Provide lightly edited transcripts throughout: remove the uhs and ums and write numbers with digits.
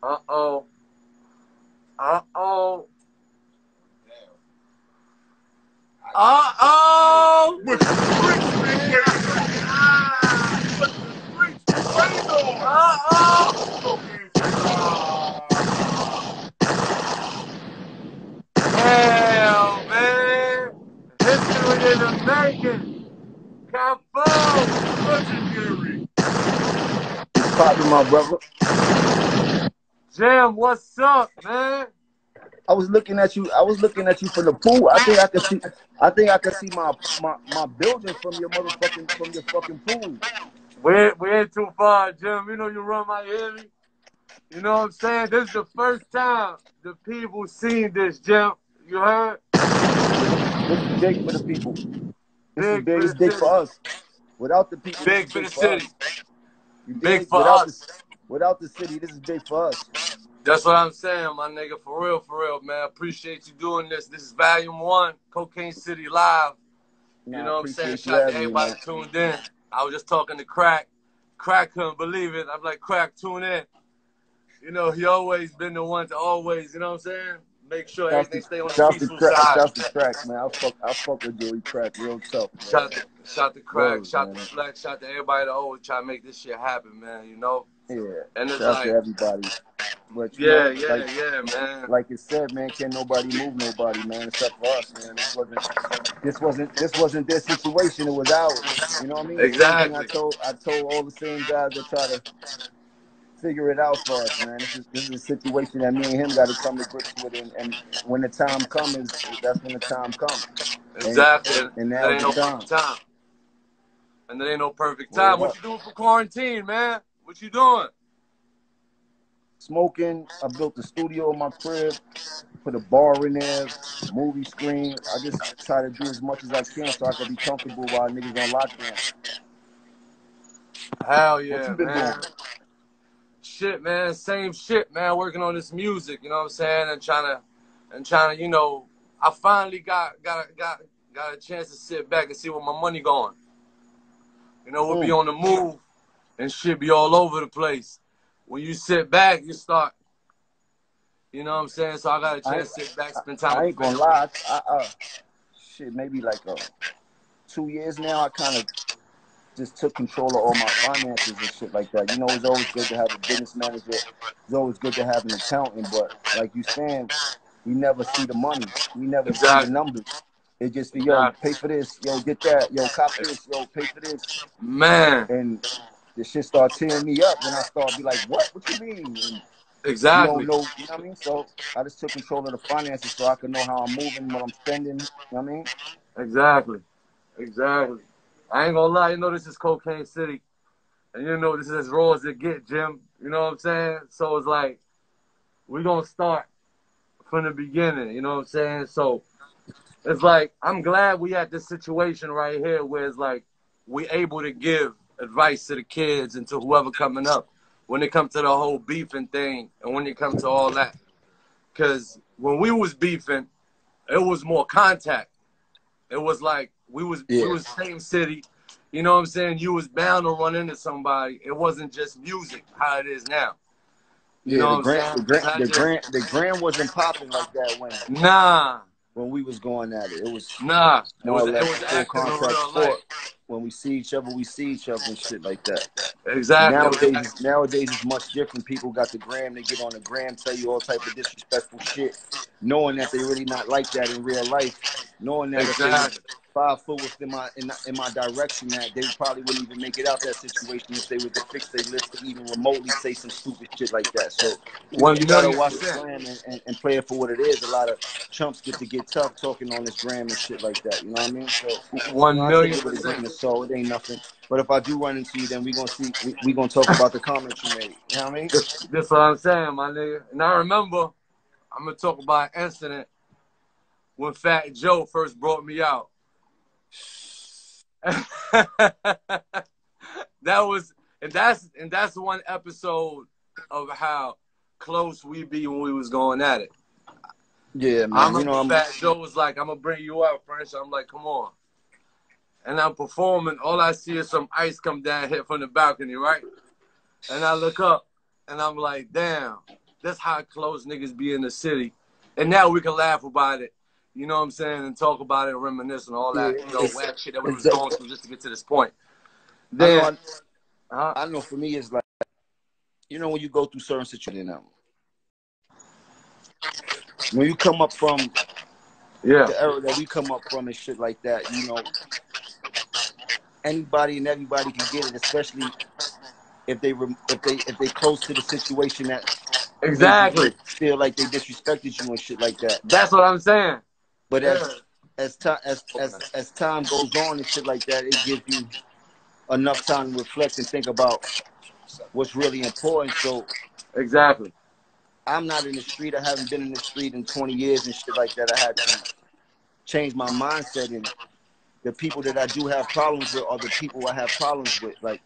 Uh-oh. Uh-oh. Uh-oh. With the streets, man. With the streets, waiting on. Uh-oh. Damn, man. History is a making. Kaboom. Legendary. Popping, my brother. Jam, what's up, man? I was looking at you. I was looking at you from the pool. I think I could see. I think I could see my building from your fucking pool. We ain't too far, Jim. You know you run Miami. You know what I'm saying? This is the first time the people seen this, Jim. You heard? This is big for the people. This is big. It's big for us. Without the people, big for the city. Big for us. Without the city, this is big for us. That's what I'm saying, my nigga. For real, man. Appreciate you doing this. This is Volume 1, Cocaine City Live. You know what I'm saying? Shout out to everybody tuned in. I was just talking to Crack. Crack couldn't believe it. I'm like, Crack, tune in. You know, he always been the one to always, you know what I'm saying? Make sure everything stay on the peaceful side. Shout to Crack, man. I fuck with Joey Crack real tough. Shout to Crack, shout to Flex, shout to everybody that always try to make this shit happen, man, you know? Yeah. And it's shout like, to everybody. But yeah, man. Like it said, man, can't nobody move nobody, man, except for us, man. This wasn't their situation, it was ours. You know what I mean? Exactly. I told all the same guys that try to figure it out for us, man. This is a situation that me and him got to come to grips with, and when the time comes, that's when the time comes. Exactly. And that ain't no perfect time. And there ain't no perfect time. What you doing for quarantine, man? What you doing? Smoking. I built a studio in my crib, put a bar in there, movie screen. I just try to do as much as I can so I can be comfortable while niggas on lockdown. Hell yeah, what you been man. doing? Shit, man. Same shit, man. Working on this music, you know what I'm saying? And trying to, you know, I finally got a chance to sit back and see where my money going. You know, we'll be on the move and shit be all over the place. When you sit back, you start, you know what I'm saying? So I got a chance to sit back, spend time with I ain't gonna lie. Shit, maybe like 2 years now, I kind of just took control of all my finances and shit like that. You know, it's always good to have a business manager. It's always good to have an accountant. But like you saying, we never see the money. We never see the numbers. It just be, yo, pay for this. Yo, get that. Yo, cop this. Yo, pay for this. Man. And the shit start tearing me up. And I start be like, what? What you mean? And exactly. You don't know, you know what I mean? So I just took control of the finances so I can know how I'm moving, what I'm spending. You know what I mean? Exactly. I ain't gonna lie, you know this is Cocaine City. And you know this is as raw as it get, Jim. You know what I'm saying? So it's like, we're gonna start from the beginning, you know what I'm saying? So it's like, I'm glad we at this situation right here where it's like, we able to give advice to the kids and to whoever coming up when it comes to the whole beefing thing and when it comes to all that. Because when we was beefing, it was more contact. It was like, we was same city. You know what I'm saying? You was bound to run into somebody. It wasn't just music, how it is now. You know what I'm saying? The gram wasn't popping like that when we was going at it. It was it was full contact sport. When we see each other and shit like that. Exactly. Nowadays it's much different. People got the gram. They get on the gram, tell you all type of disrespectful shit, knowing that they really not like that in real life. Knowing that if they was 5 foot within my direction, that they probably wouldn't even make it out that situation if they were to fix their lips to even remotely say some stupid shit like that. So you gotta watch the gram and play it for what it is. A lot of chumps get tough talking on this gram and shit like that. You know what I mean? So 1,000,000%. So it ain't nothing. But if I do run into you, then we gonna talk about the comments you made. You know what I mean? That's what I'm saying, my nigga. And I remember, I'm gonna talk about an incident when Fat Joe first brought me out. That's one episode of how close we be when we was going at it. Yeah, man. Fat Joe was like, I'm gonna bring you out, French. I'm like, come on. And I'm performing. All I see is some ice come down here from the balcony, right? And I look up, and I'm like, damn. that's how close niggas be in the city. And now we can laugh about it, you know what I'm saying, and talk about it and reminisce and all that, you know, whack shit that we was going through just to get to this point. Then, I know for me, it's like, you know, when you go through certain situations, when you come up from the era that we come up from and shit like that, you know, anybody and everybody can get it, especially if they close to the situation that feel like they disrespected you and shit like that. That's what I'm saying. But as time goes on and shit like that, it gives you enough time to reflect and think about what's really important. So exactly, I'm not in the street. I haven't been in the street in 20 years and shit like that. I had to change my mindset, and the people that I do have problems with are the people I have problems with. Like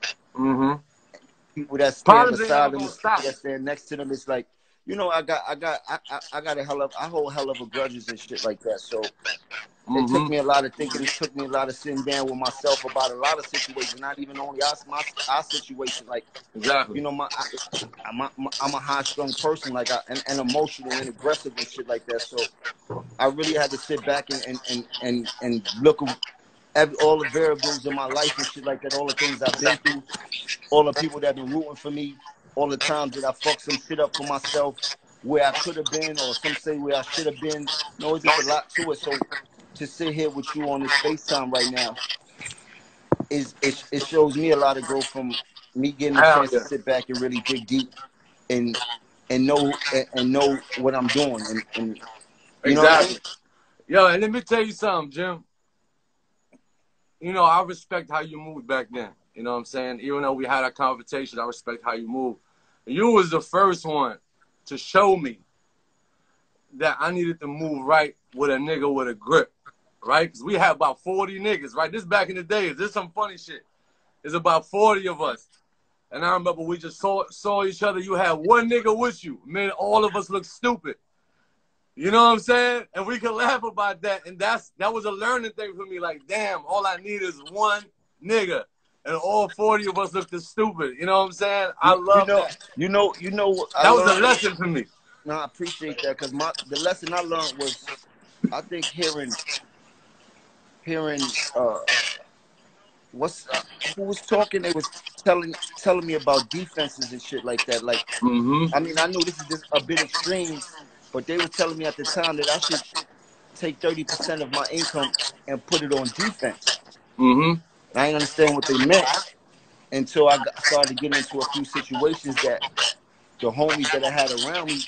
people that stand beside them, that stand next to them. It's like, you know, I hold hell of a grudges and shit like that. So it took me a lot of thinking. It took me a lot of sitting down with myself about a lot of situations, not even only our situation. Like, you know, I'm a high-strung person, like, and emotional and aggressive and shit like that. So I really had to sit back and look at all the variables in my life and shit like that, all the things I've been through, all the people that have been rooting for me, all the times that I fucked some shit up for myself, where I could have been, or some say where I should have been. No, it's just a lot to it. So to sit here with you on this FaceTime right now, it shows me a lot of growth from me getting a chance to sit back and really dig deep and know what I'm doing. And you know what I mean? Yo, and let me tell you something, Jim. You know, I respect how you moved back then. You know what I'm saying? Even though we had a conversation, I respect how you moved. You was the first one to show me that I needed to move right with a nigga with a grip, right? Because we had about 40 niggas, right? This back in the days. This some funny shit. There's about 40 of us. And I remember we just saw each other. You had one nigga with you. Man, all of us look stupid. You know what I'm saying? And we can laugh about that. And that was a learning thing for me. Like, damn, all I need is one nigga. And all 40 of us look this stupid. You know what I'm saying? I love that. You know. That was a lesson for me. No, I appreciate that, because the lesson I learned was, I think hearing who was talking, they was telling me about defenses and shit like that. Like, I mean, I know this is just a bit extreme, but they were telling me at the time that I should take 30% of my income and put it on defense. I didn't understand what they meant until I started getting into a few situations that the homies that I had around me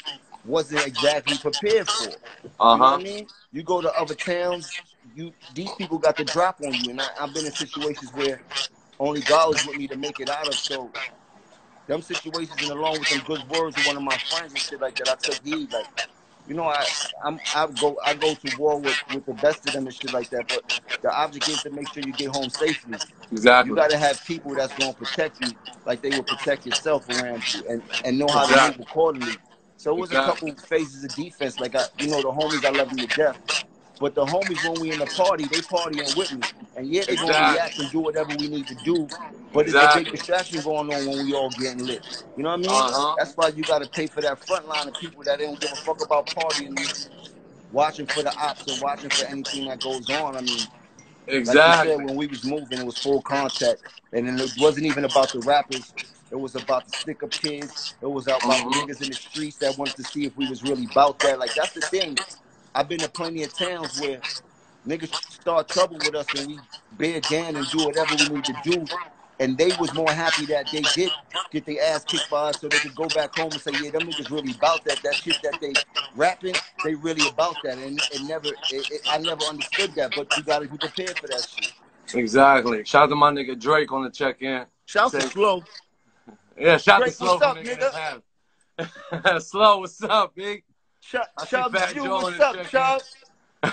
wasn't exactly prepared for. You know what I mean? You go to other towns, these people got the drop on you, and I've been in situations where only God was with me to make it out of. So them situations, and along with some good words of one of my friends and shit like that, I took heed. Like, you know, I go to war with the best of them and shit like that, but the object is to make sure you get home safely. Exactly. You got to have people that's going to protect you like they will protect yourself around you, and know how to move accordingly. So it was a couple phases of defense. Like, you know, the homies, I love them to death. But the homies, when we in the party, they partying with me. And yeah, they going to react and do whatever we need to do. But it's a big distraction going on when we all getting lit. You know what I mean? That's why you got to pay for that front line of people that don't give a fuck about partying, watching for the ops and watching for anything that goes on. I mean, like you said, when we was moving, it was full contact. And then it wasn't even about the rappers. It was about the stick-up kids. It was about the niggas in the streets that wanted to see if we was really about that. Like, that's the thing. I've been to plenty of towns where niggas start trouble with us and we bear down and do whatever we need to do. And they was more happy that they did get their ass kicked by us so they could go back home and say, yeah, them niggas really about that. That shit that they rapping, they really about that. And I never understood that, but you got to be prepared for that shit. Exactly. Shout out to my nigga Drake on the check-in. Shout out to Slow. Yeah, shout out Drake, to Slow. what's up, nigga? Slow, what's up, big? Shout out to you, what's up, Chubb?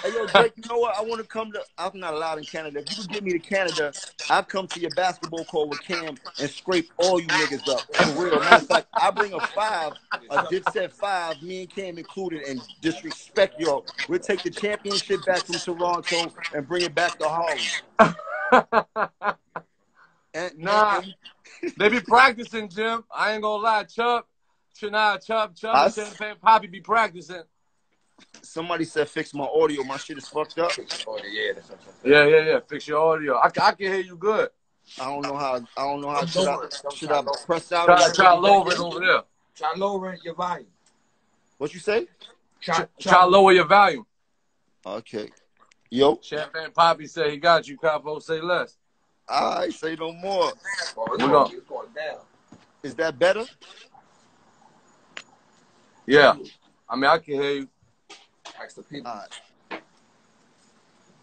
Hey, yo, Drake, you know what? I want to come to, I'm not allowed in Canada. If you can get me to Canada, I'll come to your basketball court with Cam and scrape all you niggas up. For real. Matter of fact, I bring a Dipset 5, me and Cam included, and disrespect y'all. We'll take the championship back from Toronto and bring it back to Harlem. Nah, they be practicing, Jim. I ain't gonna lie, Chubb. Chubb and Champagne Poppy be practicing. Somebody said fix my audio. My shit is fucked up. Yeah. Fix your audio. I can hear you good. I don't know how. Should I press out? Try lower it over there. Try lowering your volume. What you say? Try lower your volume. Okay. Yo. Champagne Poppy say he got you. Capo say less. I say no more. We're going down. Is that better? Yeah. I mean, I can hear you. Ask the people.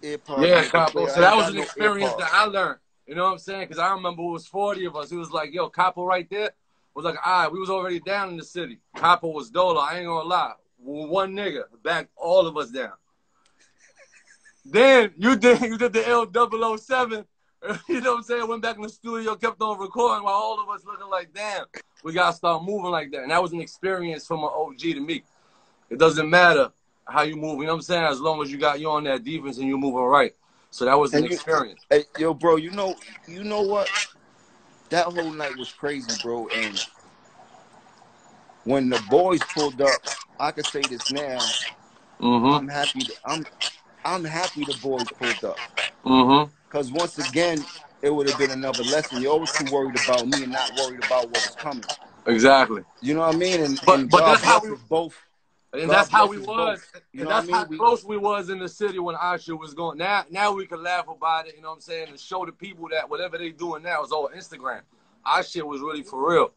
Yeah, Capo. So that was an experience that I learned. You know what I'm saying? Because I remember it was 40 of us. It was like, yo, Capo right there was like, all right, we was already down in the city. Capo was dolo. I ain't gonna lie. One nigga backed all of us down. Then you did the L007. You know what I'm saying? Went back in the studio, kept on recording while all of us looking like, damn, we gotta start moving like that. And that was an experience from an OG to me. It doesn't matter how you move, you know what I'm saying? As long as you on that defense and you're moving right. So that was an experience. Hey, yo, bro, you know what? That whole night was crazy, bro. And when the boys pulled up, I can say this now. I'm happy. I'm happy the boys pulled up. Because once again, it would have been another lesson. You're always too worried about me and not worried about what was coming. Exactly. You know what I mean? And but that's how we both. And that's how we was. You and know that's how close we was in the city when our shit was going. Now we can laugh about it, you know what I'm saying, and show the people that whatever they doing now is all Instagram. Our shit was really for real.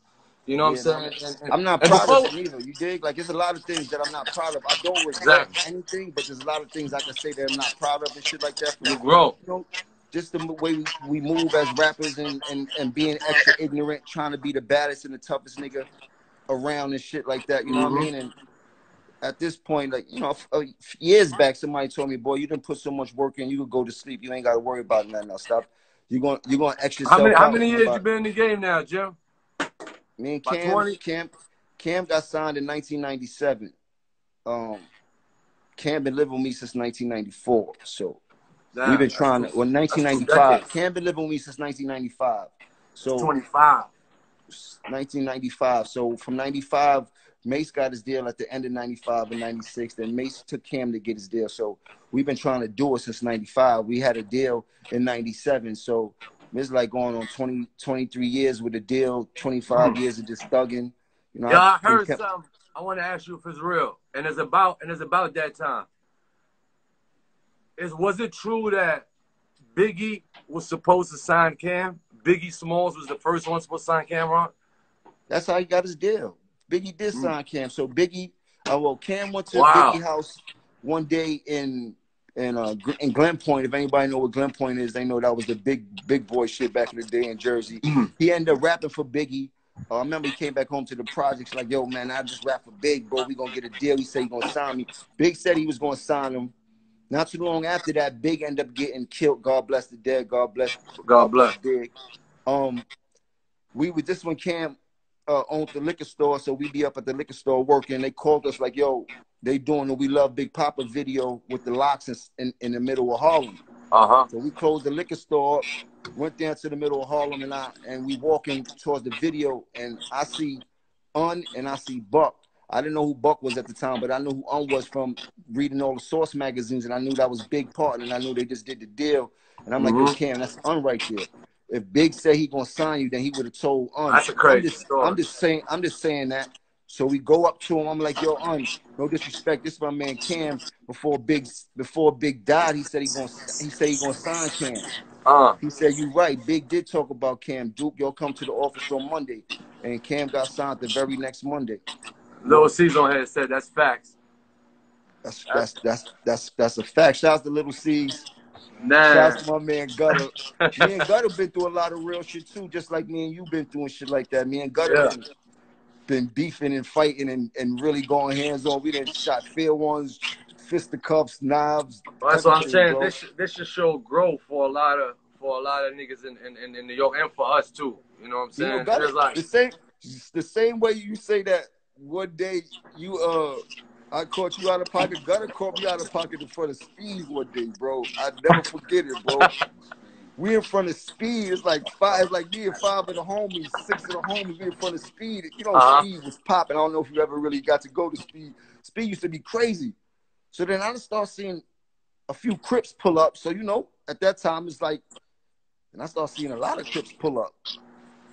You know what I'm saying? I'm not proud of it either. You dig? Like, there's a lot of things that I'm not proud of. I don't regret anything, but there's a lot of things I can say that I'm not proud of and shit like that. You grow. You know, just the way we move as rappers and being extra ignorant, trying to be the baddest and the toughest nigga around and shit like that. You know what I mean? And at this point, like, you know, years back, somebody told me, boy, you didn't put so much work in, you could go to sleep. You ain't got to worry about nothing else. Stop. You're going to X yourself out. How many years you been in the game now, Jim? Me and Cam got signed in 1997. Cam been living with me since 1994. So we've been trying to, 1995. Cam been living with me since 1995. So 25. 1995. So from 95, Mace got his deal at the end of 95 and 96. Then Mace took Cam to get his deal. So we've been trying to do it since 95. We had a deal in 97. So it's like going on 23 years with a deal, 25 years of just thugging. You know, I heard something. I want to ask you if it's real. And it's about that time. Was it true that Biggie was supposed to sign Cam? Biggie Smalls was the first one supposed to sign Cameron? That's how he got his deal. Biggie did sign Cam. So Biggie, Cam went to Biggie house one day in Glen Point. If anybody know what Glen Point is, they know that was the big boy shit back in the day in Jersey. He ended up rapping for Biggie. I remember he came back home to the projects like, yo, man, I just rap for Big, bro. We gonna get a deal. He said he gonna sign me. Big said he was gonna sign him. Not too long after that, Big ended up getting killed. God bless the dead. God bless Big. This one Cam owned the liquor store, so we be up at the liquor store working. They called us like, yo, they doing the We Love Big Papa video with the locks in the middle of Harlem. So we closed the liquor store, went down to the middle of Harlem, and we walking towards the video, and I see Un and I see Buck. I didn't know who Buck was at the time, but I knew who Un was from reading all the Source magazines, and I knew that was Big Part, and I knew they just did the deal. And I'm like, yo, Cam, that's Un right there. If Big said he gonna sign you, then he would have told Un. That's a crazy story. I'm just saying that. So we go up to him. I'm like, yo, Un, no disrespect. This is my man Cam. Before Big died, he said he gonna sign Cam. He said, you right. Big did talk about Cam. Duke, y'all come to the office on Monday. And Cam got signed the very next Monday. Little C's on here said that's facts. That's a fact. Shouts to Little C's. Nah. Shouts to my man Gutter. Me and Gutter been through a lot of real shit too, just like me and you been doing shit like that. Me and Gutter been beefing and fighting and really going hands on. We done shot fair ones, fisticuffs, knives. Well, that's what I'm saying. Bro. This should show growth for a lot of niggas in New York and for us too. You know what I'm saying? You know, like, the same way you say that one day I caught you out of pocket. Gutter caught me out of pocket in front of Steve one day, bro. I never forget it, bro. We in front of Speed. It's like five. It's like me and five of the homies, six of the homies. We in front of Speed. You know, Speed was popping. I don't know if you ever really got to go to Speed. Speed used to be crazy. So then I just start seeing a few Crips pull up. So you know, at that time it's like, and I start seeing a lot of Crips pull up.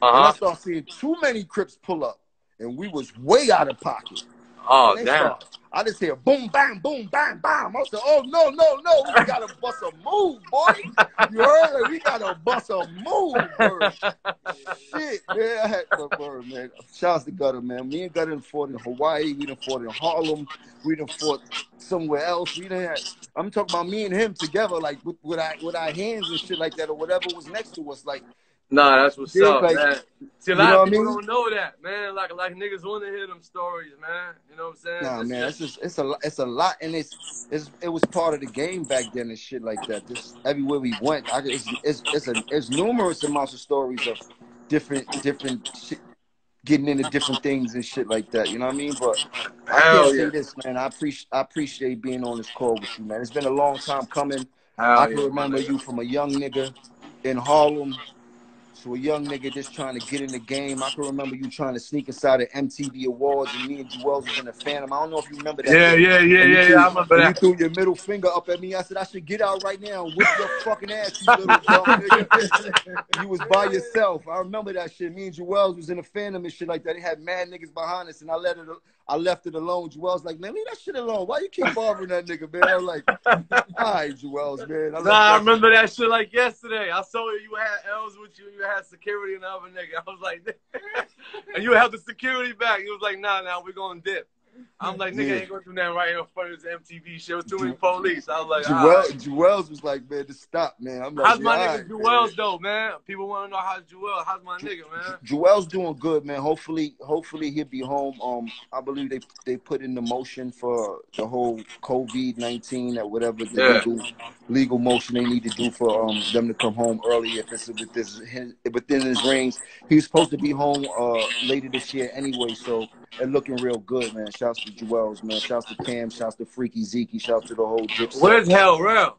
And I start seeing too many Crips pull up, and we was way out of pocket. Oh, damn. I just hear boom, bam, boom, bam, bam. I said, oh, no, we got to bust a move, boy. You heard? Like, we got to bust a move, bro. Shit, man. I had to, man. Shouts to Gutter, man. Me and Gutter done fought in Hawaii. We done fought in Harlem. We done fought somewhere else. We done had, I'm talking about me and him together, like with our hands and shit like that, or whatever was next to us. Like, nah, that's what's up, like, man. See, a lot of people don't know that, man. Like niggas want to hear them stories, man. You know what I'm saying? Nah, man, it's a lot, and it was part of the game back then and shit like that. Just everywhere we went, it's numerous amounts of stories of different shit, getting into different things and shit like that. You know what I mean? But I can't say this, man. I appreciate being on this call with you, man. It's been a long time coming. I can remember you from a young nigga in Harlem. So a young nigga just trying to get in the game. I can remember you trying to sneak inside of MTV Awards, and me and Jewels was in the Phantom. I don't know if you remember that. Yeah. I remember that. You threw your middle finger up at me. I said, I should get out right now and whip your fucking ass, you little dumb nigga. You was by yourself. I remember that shit. Me and Jewels was in the Phantom and shit like that. They had mad niggas behind us, and I left it alone. Jewels like, man, leave that shit alone. Why you keep bothering that nigga, man? I was like, all right, Jewels, man. I remember that shit like yesterday. I saw you had L's with you. You had security and the other nigga. I was like, and you held the security back. He was like, nah, we're going to dip. I'm like, nigga ain't going to do nothing right here in front of this MTV shit. It was too many police. I was like, Jewels was like, man, just stop, man. I'm like, how's my nigga Jewels, though, man? People want to know how's Jewels. How's my nigga, man? Jewels doing good, man. Hopefully he'll be home. I believe they put in the motion for the whole COVID-19 that whatever the legal motion they need to do for them to come home early if it's within his range. He was supposed to be home later this year anyway, so it's looking real good, man. Shouts to Jewels, man. Shouts to Cam. Shouts to Freaky Zeke. Shouts to the whole Dipset. Where's Hell Rel?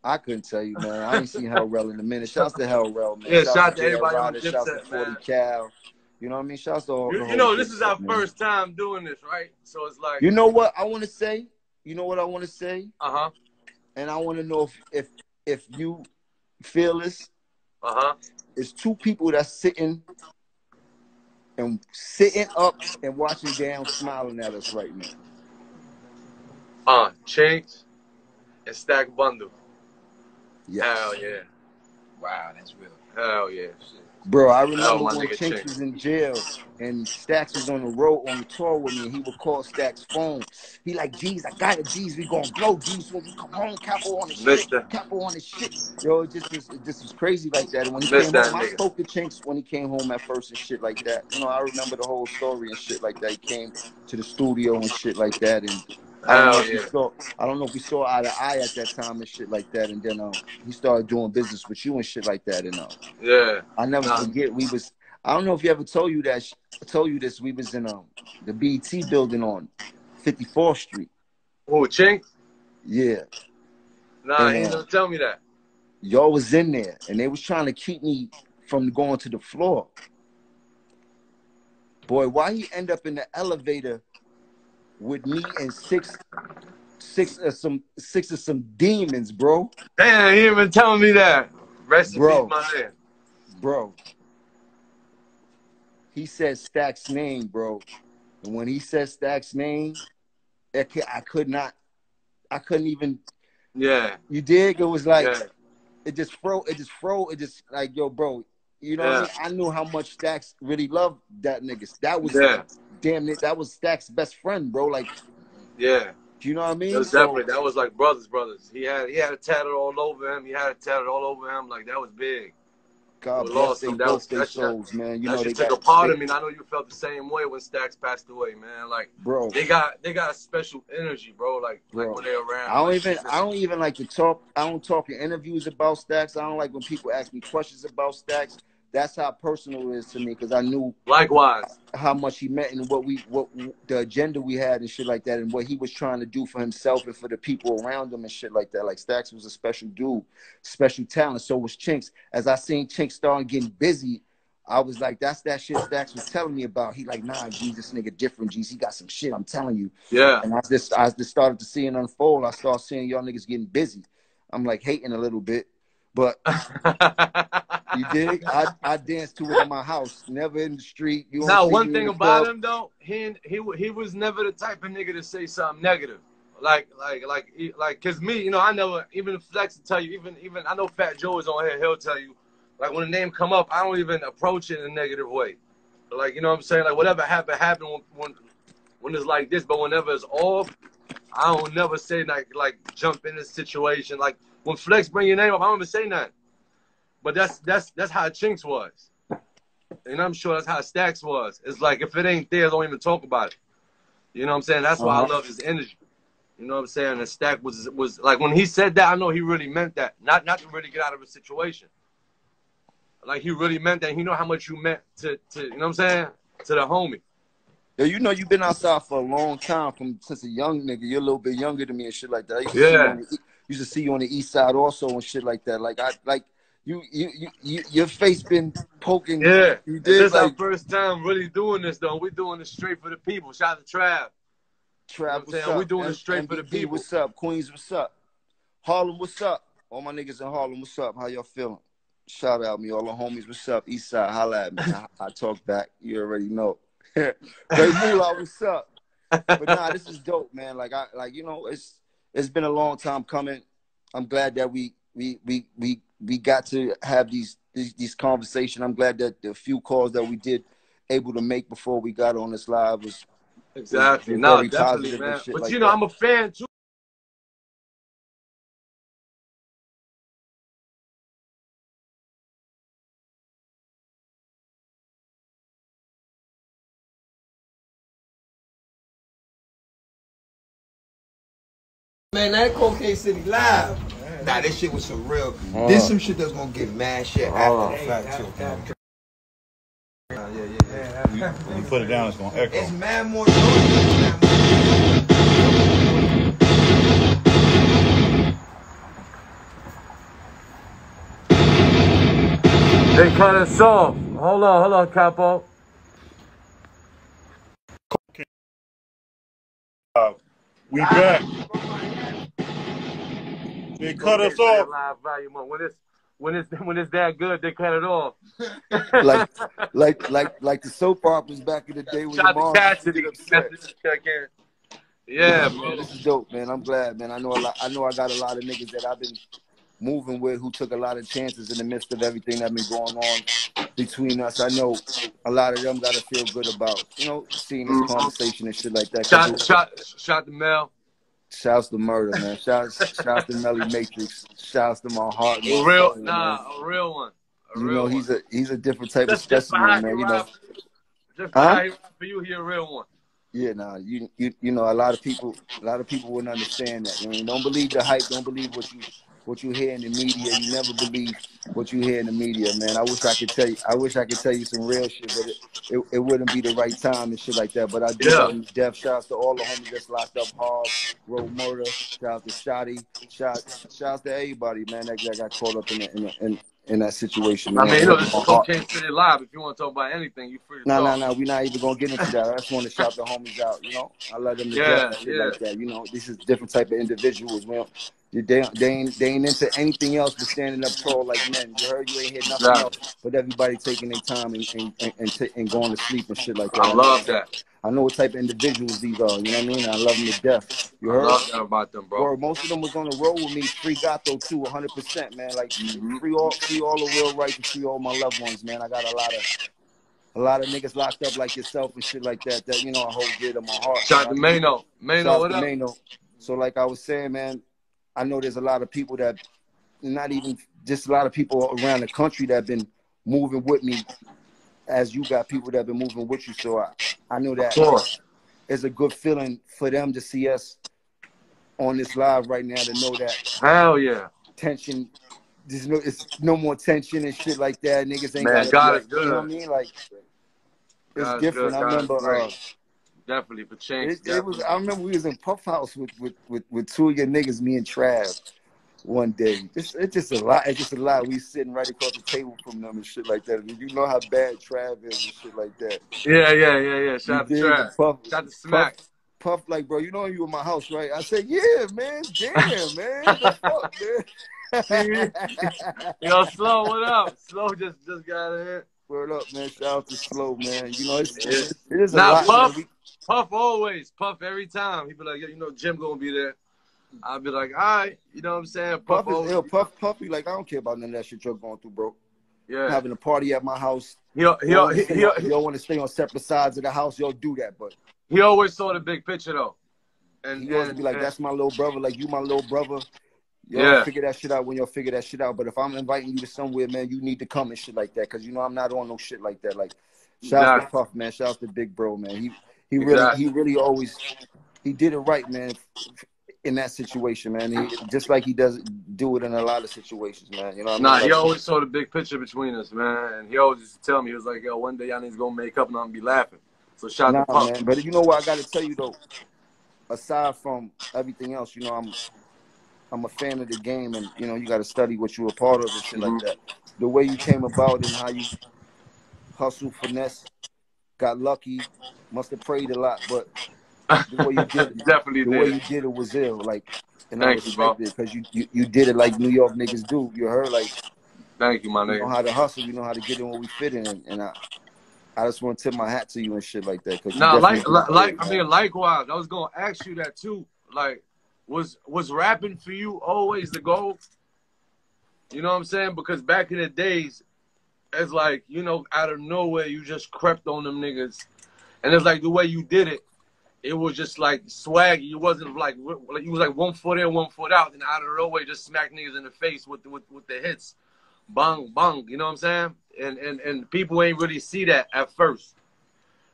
I couldn't tell you, man. I ain't seen Hell Rel in a minute. Shouts to Hell Rel, man. Yeah, shout to everybody on Dipset, shouts to 40 Cal. You know what I mean? Shouts to all. You know, this is our first time doing this, right? So it's like, you know what I want to say? You know what I want to say? And I want to know if you feel this. It's two people that's sitting up and watching down, smiling at us right now. Chinx and Stack Bundle. Yes. Hell yeah. Wow, that's real. Hell yeah. Bro, I remember when Chinx was in jail and Stacks was on the road on the tour with me, and he would call Stacks' phone. He like, G's, I got it, G's, we gonna blow, G's, when we come home, Capo on the shit, Capo on the shit. Yo, it just was crazy like that. And when he came home, I spoke to Chinx when he came home at first and shit like that. You know, I remember the whole story and shit like that. He came to the studio and shit like that, and I don't know if we saw eye to eye at that time and shit like that, and then he started doing business with you and shit like that, and I never forget I don't know if you ever told you this. We was in the BET building on 54th Street. Oh, Chinx? Yeah. Nah, he didn't tell me that. Y'all was in there, and they was trying to keep me from going to the floor. Boy, why he end up in the elevator with me and six of some demons, bro? Damn, he didn't even tell me that. Rest in peace, my man. Bro. He said Stack's name, bro. And when he said Stack's name, I couldn't even. Yeah. You dig? It was like, it just like, yo, bro. You know what I mean? I knew how much Stack's really loved that nigga. That was damn it. That was Stack's best friend, bro. Like, yeah. Do you know what I mean? Definitely. That was like brothers. He had it tatted all over him. Like, that was big. God bless them, both their souls, man. You know, they took a part of me, and I know you felt the same way when Stax passed away, man. Like, bro, they got a special energy, bro. Like when they're around. I don't even like to talk. I don't talk in interviews about Stax. I don't like when people ask me questions about Stax. that's how personal it is to me, because I knew Likewise. how much he meant and what the agenda we had and shit like that, and what he was trying to do for himself and for the people around him and shit like that. Like Stacks was a special dude, special talent. So was Chinx. As I seen Chinx starting getting busy, I was like, that's that shit Stacks was telling me about. He like, nah, G, this nigga different, G. He got some shit, I'm telling you. Yeah. And I just started to see it unfold. I started seeing y'all niggas getting busy. I'm like hating a little bit, but you dig? I danced to it in my house, never in the street. You now, see one me thing in the about club. him though, he was never the type of nigga to say something negative. Like, cause me, you know, I never, even Flex will tell you, even I know Fat Joe is on here, he'll tell you, like when the name come up, I don't even approach it in a negative way. Like, you know what I'm saying? Like whatever happened when it's like this, but whenever it's off, I don't never say like jump in this situation. Like when Flex bring your name up, I don't even say nothing. But that's how Chinx was. And I'm sure that's how Stacks was. It's like if it ain't there, don't even talk about it. You know what I'm saying? That's why I love his energy. You know what I'm saying? And Stack was like when he said that, I know he really meant that. Not to really get out of a situation. Like he really meant that. He know how much you meant to you know what I'm saying? To the homie. Yo, you know you've been outside for a long time since a young nigga. You're a little bit younger than me and shit like that. I used to see you on the east side also and shit like that. Like your face been poking. Yeah. You did, this is like, our first time really doing this though. We're doing this straight for the people. Shout out to Trav. Trav, you know what's up? We're doing it straight for the people. What's up? Queens, what's up? Harlem, what's up? All my niggas in Harlem, what's up? How y'all feeling? Shout out me, all the homies, what's up? East side, holla at me. I talk back. You already know. Ray Moolah, what's up? But nah, this is dope, man. Like you know, it's been a long time coming. I'm glad that we got to have these conversations. I'm glad that the few calls that we did able to make before we got on this live was exactly. was No, very definitely, positive man. and shit But like you know, that. I'm a fan too. Man, that Cocaine City live. Nah, this shit was some real. This some shit that's gonna get mad shit after the fact too. Yeah. When you put it down, it's gonna echo. It's mad more noise. They cut us off. Hold on, Capo. We back. They cut us off. Live volume on. When it's that good, they cut it off. like the soap operas back in the day when Shout your out mom to used to Cassidy. get upset. Yeah, man, man. this is dope, man. I'm glad, man. I know I got a lot of niggas that I've been moving with who took a lot of chances in the midst of everything that's been going on between us. I know a lot of them got to feel good about, you know, seeing this conversation and shit like that. Shout to Mel. Shouts to Murder, man. Shouts to Melly Matrix. Shouts to my heart and my A real, soul, man. a real one. You know, he's a different type of Just specimen, man. You know, just for you, he a real one. Yeah, nah, you know, a lot of people wouldn't understand that. I mean, don't believe the hype. Don't believe what you hear in the media. You never believe what you hear in the media, man. I wish I could tell you some real shit, but it wouldn't be the right time and shit like that. But I do love them to death. Shouts to all the homies that's locked up hard, Road Murder. Shouts to Shotty. Shouts to everybody, man, that got caught up in that situation, man. I mean, you know, this is Cocaine City Live. If you want to talk about anything, you free to talk. No. We're not even going to get into that. I just want to shout the homies out, you know. I love them to death and shit like that. You know, this is different type of individuals, man. They ain't into anything else but standing up tall like men. You heard? You ain't hear nothing else but everybody taking their time and going to sleep and shit like that. I love that. I know what type of individuals these are, you know what I mean? I love them to death. You heard? I love that about them, bro. Word, most of them was on the road with me. Free Gato too, 100%, man. Like free all the real rights and free all my loved ones, man. I got a lot of niggas locked up like yourself and shit like that. That, you know, I hold dear to my heart. Shout to Mano. What up? Mano. So like I was saying, man, I know there's a lot of people that, not even just a lot of people around the country that have been moving with me, as you got people that have been moving with you. So I know that it's a good feeling for them to see us on this live right now, to know that hell yeah, tension there's no, it's no more tension and shit like that. Niggas ain't Man, gotta God be is like, good. you know what I mean? Like, it's God is different. good. I God is remember, great. Definitely for Chinx. it was. I remember we was in Puff House with two of your niggas, me and Trav, one day. It's just a lot. It's just a lot. We sitting right across the table from them and shit like that. I mean, you know how bad Trav is and shit like that. Yeah. You Shout out to dig? Trav. Puff, Shout out to Puff, Smack. Puff, like, bro, you know you in my house, right? I said, yeah, man. Damn, man. The fuck, man. Yo, Slow, what up? Slow just got in. Word up, man. Shout out to Slow, man. You know, it is a Nah, lot, Puff. man. Puff always. Puff every time. He be like, yo, you know Jim gonna be there. I'll be like, all right. You know what I'm saying? Puff is always, ill. Puff be like, I don't care about none of that shit you're going through, bro. Yeah. Having a party at my house. He Y'all want to stay on separate sides of the house, y'all do that, but he always saw the big picture though. And he always be like, that's my little brother, like you my little brother. Y'all Yeah. figure that shit out when y'all figure that shit out. But if I'm inviting you to somewhere, man, you need to come and shit like that. Cause you know I'm not on no shit like that. Like shout out to Puff, man. Shout out to Big Bro, man. He really always he did it right, man, in that situation, man. He just like he does do it in a lot of situations, man. You know what I mean? Like, he always saw the big picture between us, man. And he always used to tell me, he was like, yo, one day y'all niggas gonna make up and I'm gonna be laughing. So shout out to Puff. Man. But you know what I gotta tell you though, aside from everything else, you know, I'm a fan of the game, and you know you got to study what you were a part of and shit like that. The way you came about and how you hustle, finesse, got lucky, must have prayed a lot, but the way you did it, Definitely way you did it was ill. Like, and I Thank you, bro. respect it because you did it like New York niggas do. You heard, like, thank you, my nigga. You know how to hustle, you know how to get in what we fit in, and I just want to tip my hat to you and shit like that. Nah, likewise. I was gonna ask you that too. Like, was rapping for you always the goal? You know what I'm saying? Because back in the days, it's like, you know, out of nowhere, you just crept on them niggas, and it's like the way you did it, it was just like swaggy. You wasn't like you was like 1 foot in, 1 foot out, and out of nowhere just smack niggas in the face with the hits, bang bang. You know what I'm saying? And people ain't really see that at first.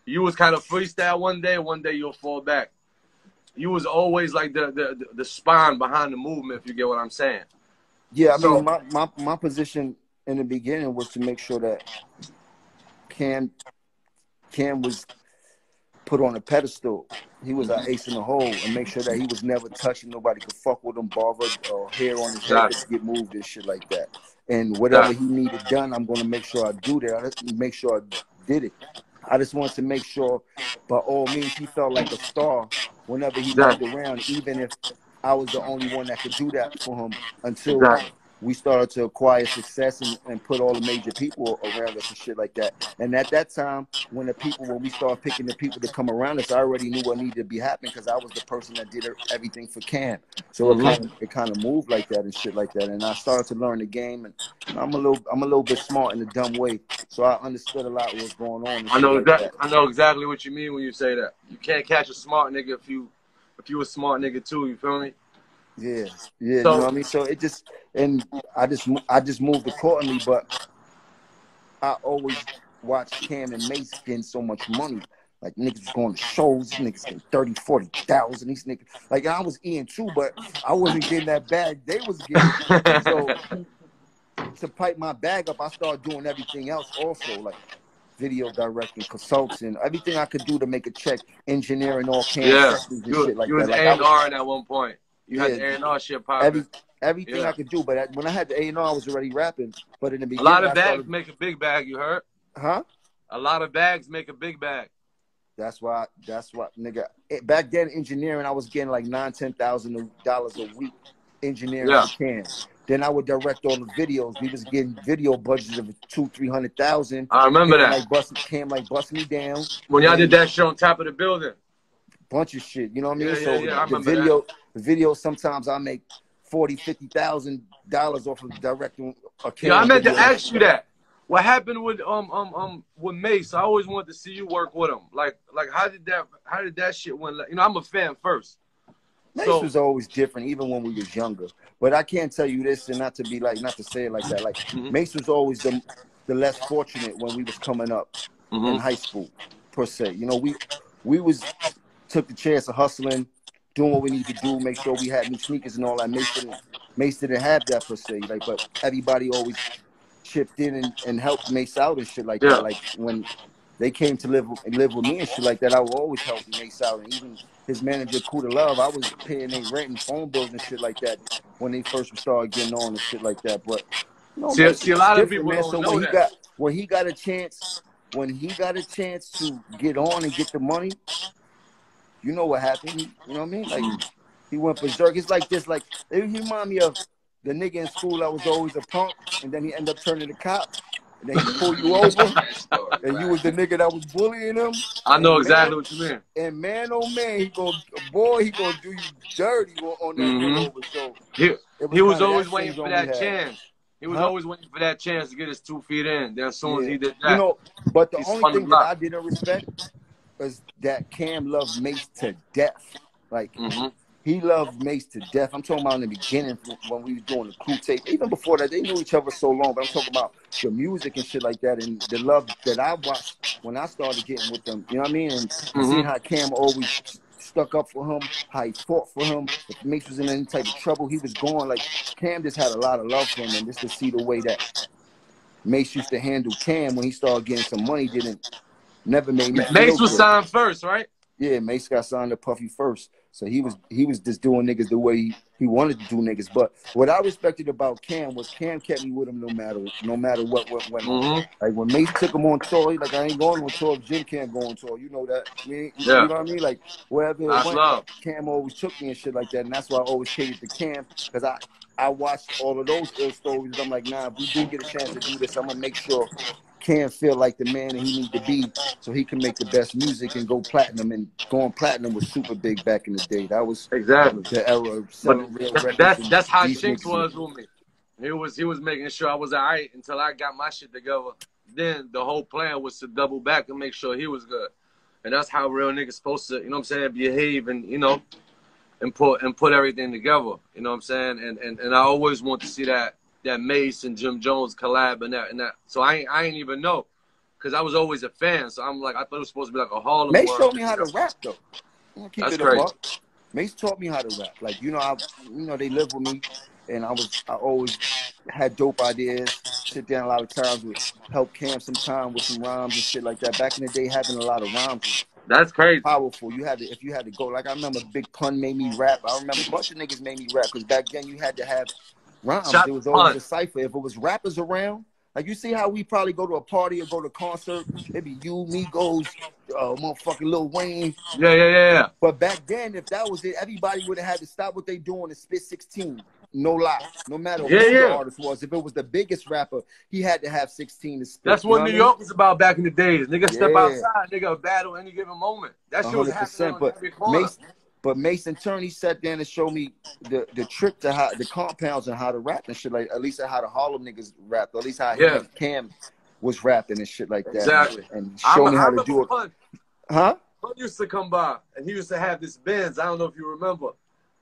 You was kind of freestyle one day you'll fall back. You was always like the spine behind the movement, if you get what I'm saying. Yeah, I mean, my position in the beginning was to make sure that Cam was put on a pedestal. He was our ace in the hole, and make sure that he was never touching. Nobody could fuck with him, barber or hair on his head to get moved and shit like that. And whatever he needed done, I'm going to make sure I do that. I make sure I did it. I just wanted to make sure, by all means, he felt like a star whenever he moved around, even if I was the only one that could do that for him, until we started to acquire success and put all the major people around us and shit like that. And at that time, when we started picking the people to come around us, I already knew what needed to be happening because I was the person that did everything for Cam. So it kind of moved like that and shit like that. And I started to learn the game, and I'm a little bit smart in a dumb way, so I understood a lot of what's going on. And I know like that. I know exactly what you mean when you say that. You can't catch a smart nigga if you a smart nigga too. You feel me? Yeah, so, you know what I mean? So it just, and I just moved accordingly, but I always watched Cam and Mace getting so much money. Like, niggas was going to shows, niggas getting 30, 40,000. These niggas, like, I was eating too, but I wasn't getting that bag they was getting. So to pipe my bag up, I started doing everything else also, like video directing, consulting, everything I could do to make a check, engineering all Cam sessions and shit like that. You was like A&R at one point. You had the A&R shit popping. Everything I could do, but when I had the A&R, I was already rapping. But in the beginning, a lot of bags make a big bag. You heard? Huh? A lot of bags make a big bag. That's why, nigga. Back then, engineering, I was getting like $9,000-$10,000 a week engineering for Cam. Then I would direct all the videos. We was getting video budgets of $200,000-$300,000. I remember that. Cam bust me down. When y'all did that shit on top of the building. Bunch of shit, you know what I mean? I remember the video, sometimes I make $40,000-$50,000 off of directing a Cam. Yeah, I meant to ask you that. What happened with Mace? I always wanted to see you work with him. Like how did that shit went? You know, I'm a fan first. Mace was always different, even when we was younger. But I can't tell you this, and not to say it like that. Like Mace was always the less fortunate when we was coming up in high school, per se. You know, we took the chance of hustling, doing what we need to do, make sure we had new sneakers and all that. Mace didn't have that per se. Like, but everybody always chipped in and helped Mace out and shit like that. Like when they came to live with me and shit like that, I would always help Mace out. And even his manager, Kuda Love, I was paying their rent and phone bills and shit like that when they first started getting on and shit like that. But no, see, a lot of people man. don't So know that. when he got a chance to get on and get the money, you know what happened? You know what I mean? Like he went berserk. It's like this. Like he remind me of the nigga in school that was always a punk, and then he ended up turning the cop. And then he pull you over, and you was the nigga that was bullying him. I know exactly what you mean. And man, oh man, he gonna do you dirty on that pullover. So he was always waiting for that chance. He was always waiting for that chance to get his 2 feet in. Then as soon as he did that, you know. But the only thing that I didn't respect was that Cam loved Mace to death. Like he loved Mace to death. I'm talking about in the beginning when we was doing the crew tape. Even before that, they knew each other so long. But I'm talking about the music and shit like that, and the love that I watched when I started getting with them. You know what I mean? And seeing how Cam always stuck up for him, how he fought for him. If Mace was in any type of trouble, he was going. Like Cam just had a lot of love for him, and just to see the way that Mace used to handle Cam when he started getting some money never made me feel Mace was good. signed first, right? Yeah, Mace got signed to Puffy first. So he was just doing niggas the way he wanted to do niggas. But what I respected about Cam was Cam kept me with him no matter what went on. Like when Mace took him on tour, like I ain't going on tour if Jim can't go on tour. You know that. You know what I mean? Like wherever it went, Cam always took me and shit like that. And that's why I always catered to Cam, because I watched all of those ill stories. I'm like, nah, if we do get a chance to do this, I'm gonna make sure Cam feel like the man that he need to be so he can make the best music and go platinum. And going platinum was super big back in the day. That was the era of selling real records. That's how Chinx was with me. He was making sure I was all right until I got my shit together. Then the whole plan was to double back and make sure he was good. And that's how real niggas supposed to, you know what I'm saying, behave and, you know, and put everything together. You know what I'm saying? And I always want to see that Mace and Jim Jones collab and that. So I ain't even know, because I was always a fan. So I'm like, I thought it was supposed to be like a Harlem. Mace showed me how to rap though. That's crazy. Mace taught me how to rap. Like you know, they lived with me, and I always had dope ideas. Sit down a lot of times with help Cam sometime with some rhymes and shit like that. Back in the day, having a lot of rhymes. That's crazy. Powerful. If you had to go. Like I remember Big Pun made me rap. I remember a bunch of niggas made me rap, because back then you had to have rhymes. It was always a cipher. If it was rappers around, like you see how we probably go to a party or go to a concert, it'd be you, Migos, motherfucking Lil Wayne. Yeah. But back then, if that was it, everybody would have had to stop what they doing and spit 16. No lie. No matter who the artist was. If it was the biggest rapper, he had to have 16 to spit. That's what New York was about back in the days. Nigga step outside, nigga battle any given moment. That shit was happening on every corner. But Mason Turn, he sat down and showed me the trick to how the compounds and how to rap and shit, like at least how the Harlem niggas rap, or at least how Cam was rapping and shit like that. Exactly. And show me how to do it. Pun used to come by, and he used to have this Benz. I don't know if you remember.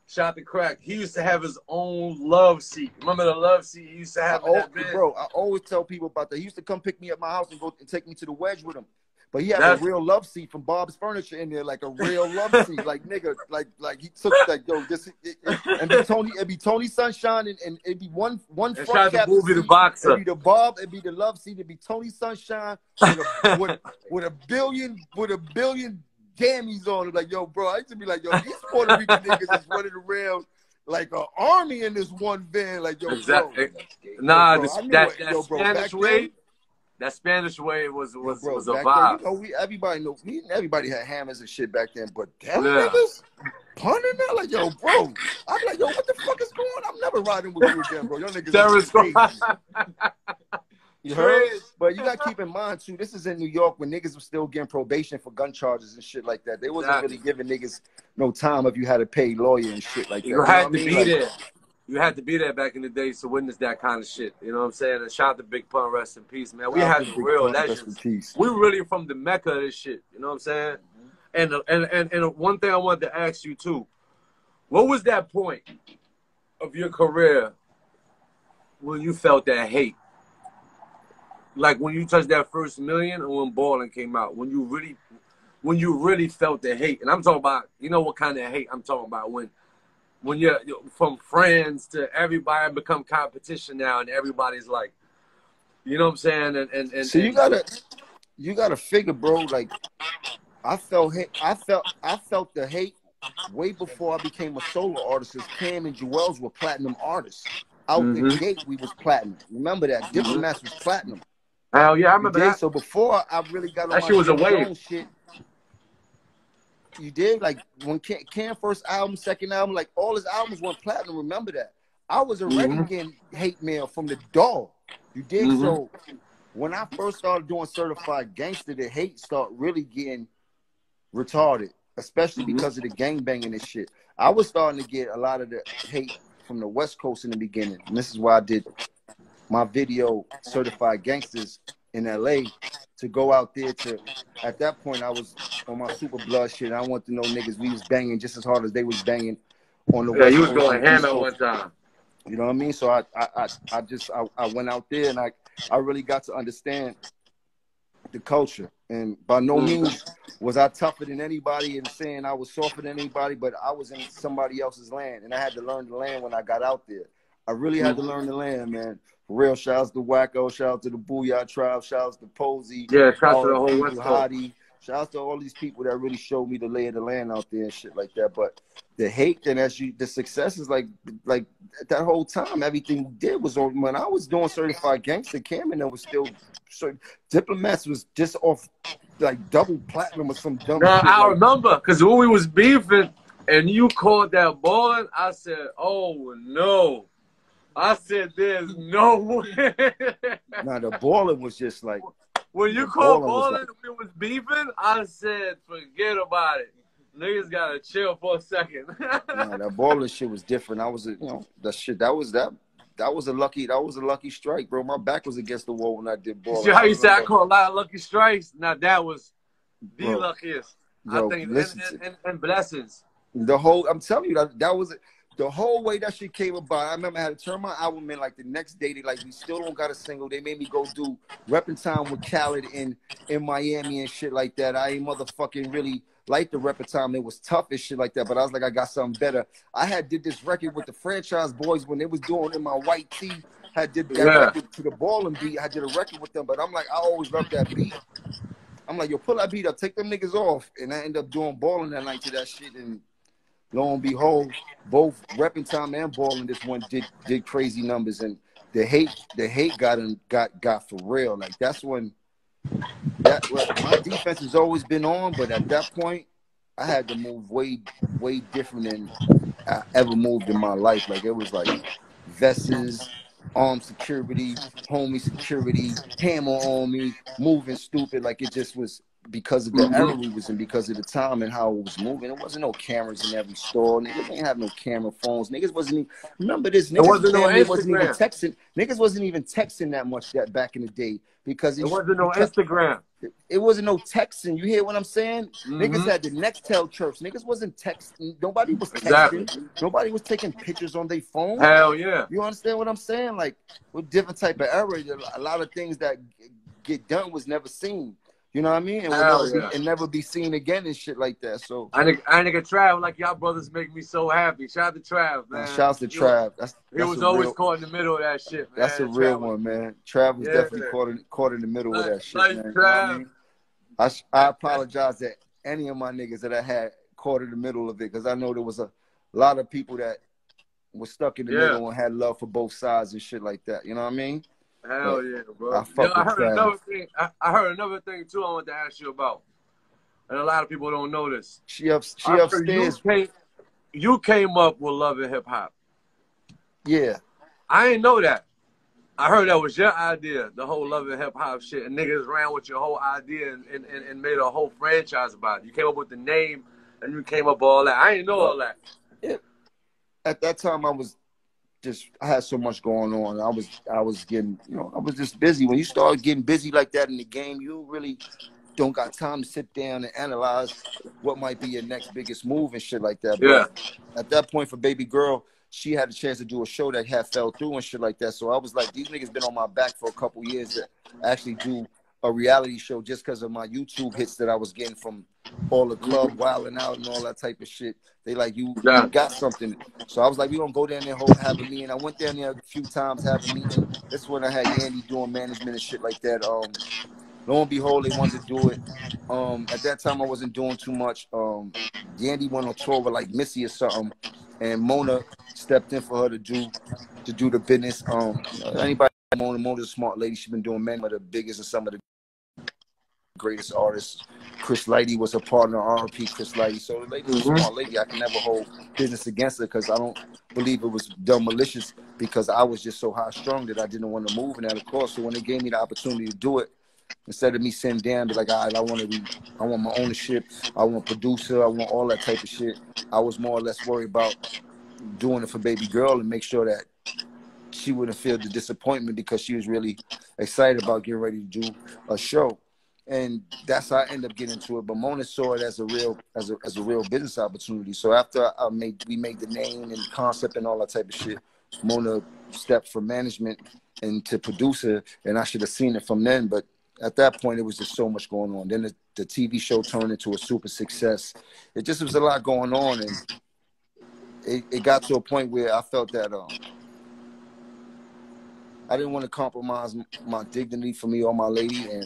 Shot the crack. He used to have his own love seat. Remember the love seat? He used to have that Benz. Bro, I always tell people about that. He used to come pick me up at my house and go and take me to the Wedge with him. But he had a real love seat from Bob's Furniture in there, like a real love seat, like nigga, like he took like this, it'd be Tony Sunshine, and it'd be one front cap. The boxer. It'd be the Bob, it'd be the love seat, it'd be Tony Sunshine with a billion gammies on it. Like yo, bro, I used to be like yo, these Puerto Rican niggas is running around like an army in this one van, like yo, exactly. Bro. Nah, bro, that Spanish way. That Spanish way was a vibe. Then, you know, everybody had hammers and shit back then, but them niggas punning that, like, yo, bro. I'm like, yo, what the fuck is going on? I'm never riding with you again, bro. Your niggas is crazy. You heard? But you gotta keep in mind too, this is in New York when niggas were still getting probation for gun charges and shit like that. They wasn't really giving niggas no time if you had to pay lawyer and shit like that. You had to be there. You had to be there back in the day to witness that kind of shit. You know what I'm saying? And shout out to Big Pun, rest in peace, man. We had the real legends. We really from the Mecca of this shit. You know what I'm saying? And one thing I wanted to ask you too, what was that point of your career when you felt that hate? Like when you touched that first million, or when Ballin' came out, when you really felt the hate. And I'm talking about, you know what kind of hate I'm talking about, when when you're from friends to everybody become competition now, and everybody's like, you know what I'm saying? And so you gotta figure, bro. Like I felt the hate way before I became a solo artist. Cause Cam and Jewels were platinum artists. Out the gate, we was platinum. Remember that? Diplomats was platinum. Hell yeah, I remember that. So before I really got on that my shit was a Jim wave. Jones shit, you did? Like when Cam first album, second album, like all his albums went platinum. Remember that? I was already getting hate mail from the dog. You did? So when I first started doing Certified Gangster, the hate started really getting retarded, especially because of the gangbanging and shit. I was starting to get a lot of the hate from the West Coast in the beginning. And this is why I did my video Certified Gangsters in LA, to go out there to, at that point I was on my super blood shit. I want to know niggas we was banging just as hard as they was banging on the West Coast. Yeah, you was going ham at one time. You know what I mean? So I went out there and I really got to understand the culture. And by no means was I tougher than anybody and saying I was softer than anybody, but I was in somebody else's land, and I had to learn the land when I got out there. I really had to learn the land, man. For real, shout out to Wacko, shout out to the Booyah Tribe, shout out to Posey. Yeah, shout out to the whole West Coast. Shout out to all these people that really showed me the lay of the land out there and shit like that. But the hate and the success is like that whole time, everything we did was on. When I was doing Certified Gangster, Cameron was still Diplomats was just off like double platinum or some dumb shit. I remember because when we was beefing and you called that balling, I said, "Oh no." I said, "There's no way." Nah, the balling was just like. When you called balling, we was beefing, I said, "Forget about it. Niggas gotta chill for a second." Nah, that balling shit was different. I was, that was a lucky strike, bro. My back was against the wall when I did balling. See how you said I caught a lot of lucky strikes? Now that was the luckiest. Yo, I think, and blessings. I'm telling you that was it. The whole way that shit came about, I remember I had to turn my album in like the next day. We still don't got a single. They made me go do repping time with Khaled in Miami and shit like that. I ain't motherfucking really like the repping time. It was tough and shit like that, but I was like, I got something better. I did this record with the Franchise Boys when they was doing in my white tee. I did that record to the Ballin' beat. I did a record with them, but I'm like, I always loved that beat. I'm like, yo, pull that beat up, take them niggas off. And I end up doing Ballin' that night to that shit, and lo and behold, both Reppin' Time and Ballin' this one did crazy numbers, and the hate got for real. Like that's when my defense has always been on, but at that point, I had to move way different than I ever moved in my life. Like it was like vests, armed security, homie security, hammer on me, moving stupid. Like it just was. Because of the era we was in, because of the time and how it was moving. It wasn't no cameras in every store. Niggas ain't have no camera phones. Niggas wasn't even, remember this, niggas wasn't even texting. Niggas wasn't even texting that much back in the day because it wasn't no Instagram. It wasn't no texting. You hear what I'm saying? Niggas had the Nextel chirps. Niggas wasn't texting. Nobody was texting. Exactly. Nobody was taking pictures on their phone. Hell yeah. You understand what I'm saying? Like with different type of era, a lot of things that get done was never seen. You know what I mean? And never be seen again and shit like that. So I nigga Trav, like y'all brothers make me so happy. Shout out to Trav, man. Shout out to Trav. He was always caught in the middle of that shit, man. That's a real one, man. Trav was definitely caught in the middle of that shit, man. Trav. You know what I mean? I apologize to any of my niggas that I had caught in the middle of it, because I know there was a lot of people that were stuck in the middle and had love for both sides and shit like that. You know what I mean? Hell yeah, bro. I heard another thing too I want to ask you about. And a lot of people don't know this. She upstairs. You came up with Love and Hip Hop. Yeah. I didn't know that. I heard that was your idea, the whole Love and Hip Hop shit, and niggas ran with your whole idea and made a whole franchise about it. You came up with the name and you came up with all that. I didn't know all that. Yeah. At that time I had so much going on. I was getting, I was just busy. When you start getting busy like that in the game, you really don't got time to sit down and analyze what might be your next biggest move and shit like that. But at that point for Baby Girl, she had a chance to do a show that had fell through and shit like that. So I was like, these niggas been on my back for a couple years to actually do a reality show just because of my YouTube hits that I was getting from all the club wilding out and all that type of shit. They like, you got something. So I was like, we gonna go down there, have a meeting. I went down there a few times, have a meeting. That's when I had Yandy doing management and shit like that. Lo and behold, they wanted to do it. At that time, I wasn't doing too much. Yandy went on tour with like Missy or something, and Mona stepped in for her to do the business. Anybody Mona's a smart lady. She's been doing many of the biggest and some of the greatest artists. Chris Lighty was a partner, R.P. Chris Lighty. So the lady's a smart lady. I can never hold business against her because I don't believe it was done malicious, because I was just so high strung that I didn't want to move in that, of course. So when they gave me the opportunity to do it, instead of me sitting down, be like, all right, I want my ownership, I want producer, I want all that type of shit. I was more or less worried about doing it for baby girl and make sure that she wouldn't feel the disappointment, because she was really excited about getting ready to do a show. And that's how I ended up getting into it. But Mona saw it as a real business opportunity. So after we made the name and concept and all that type of shit, Mona stepped from management and to producer, and I should have seen it from then. But at that point, it was just so much going on. Then the TV show turned into a super success. It just was a lot going on, and it got to a point where I felt that I didn't want to compromise my dignity for me or my lady, and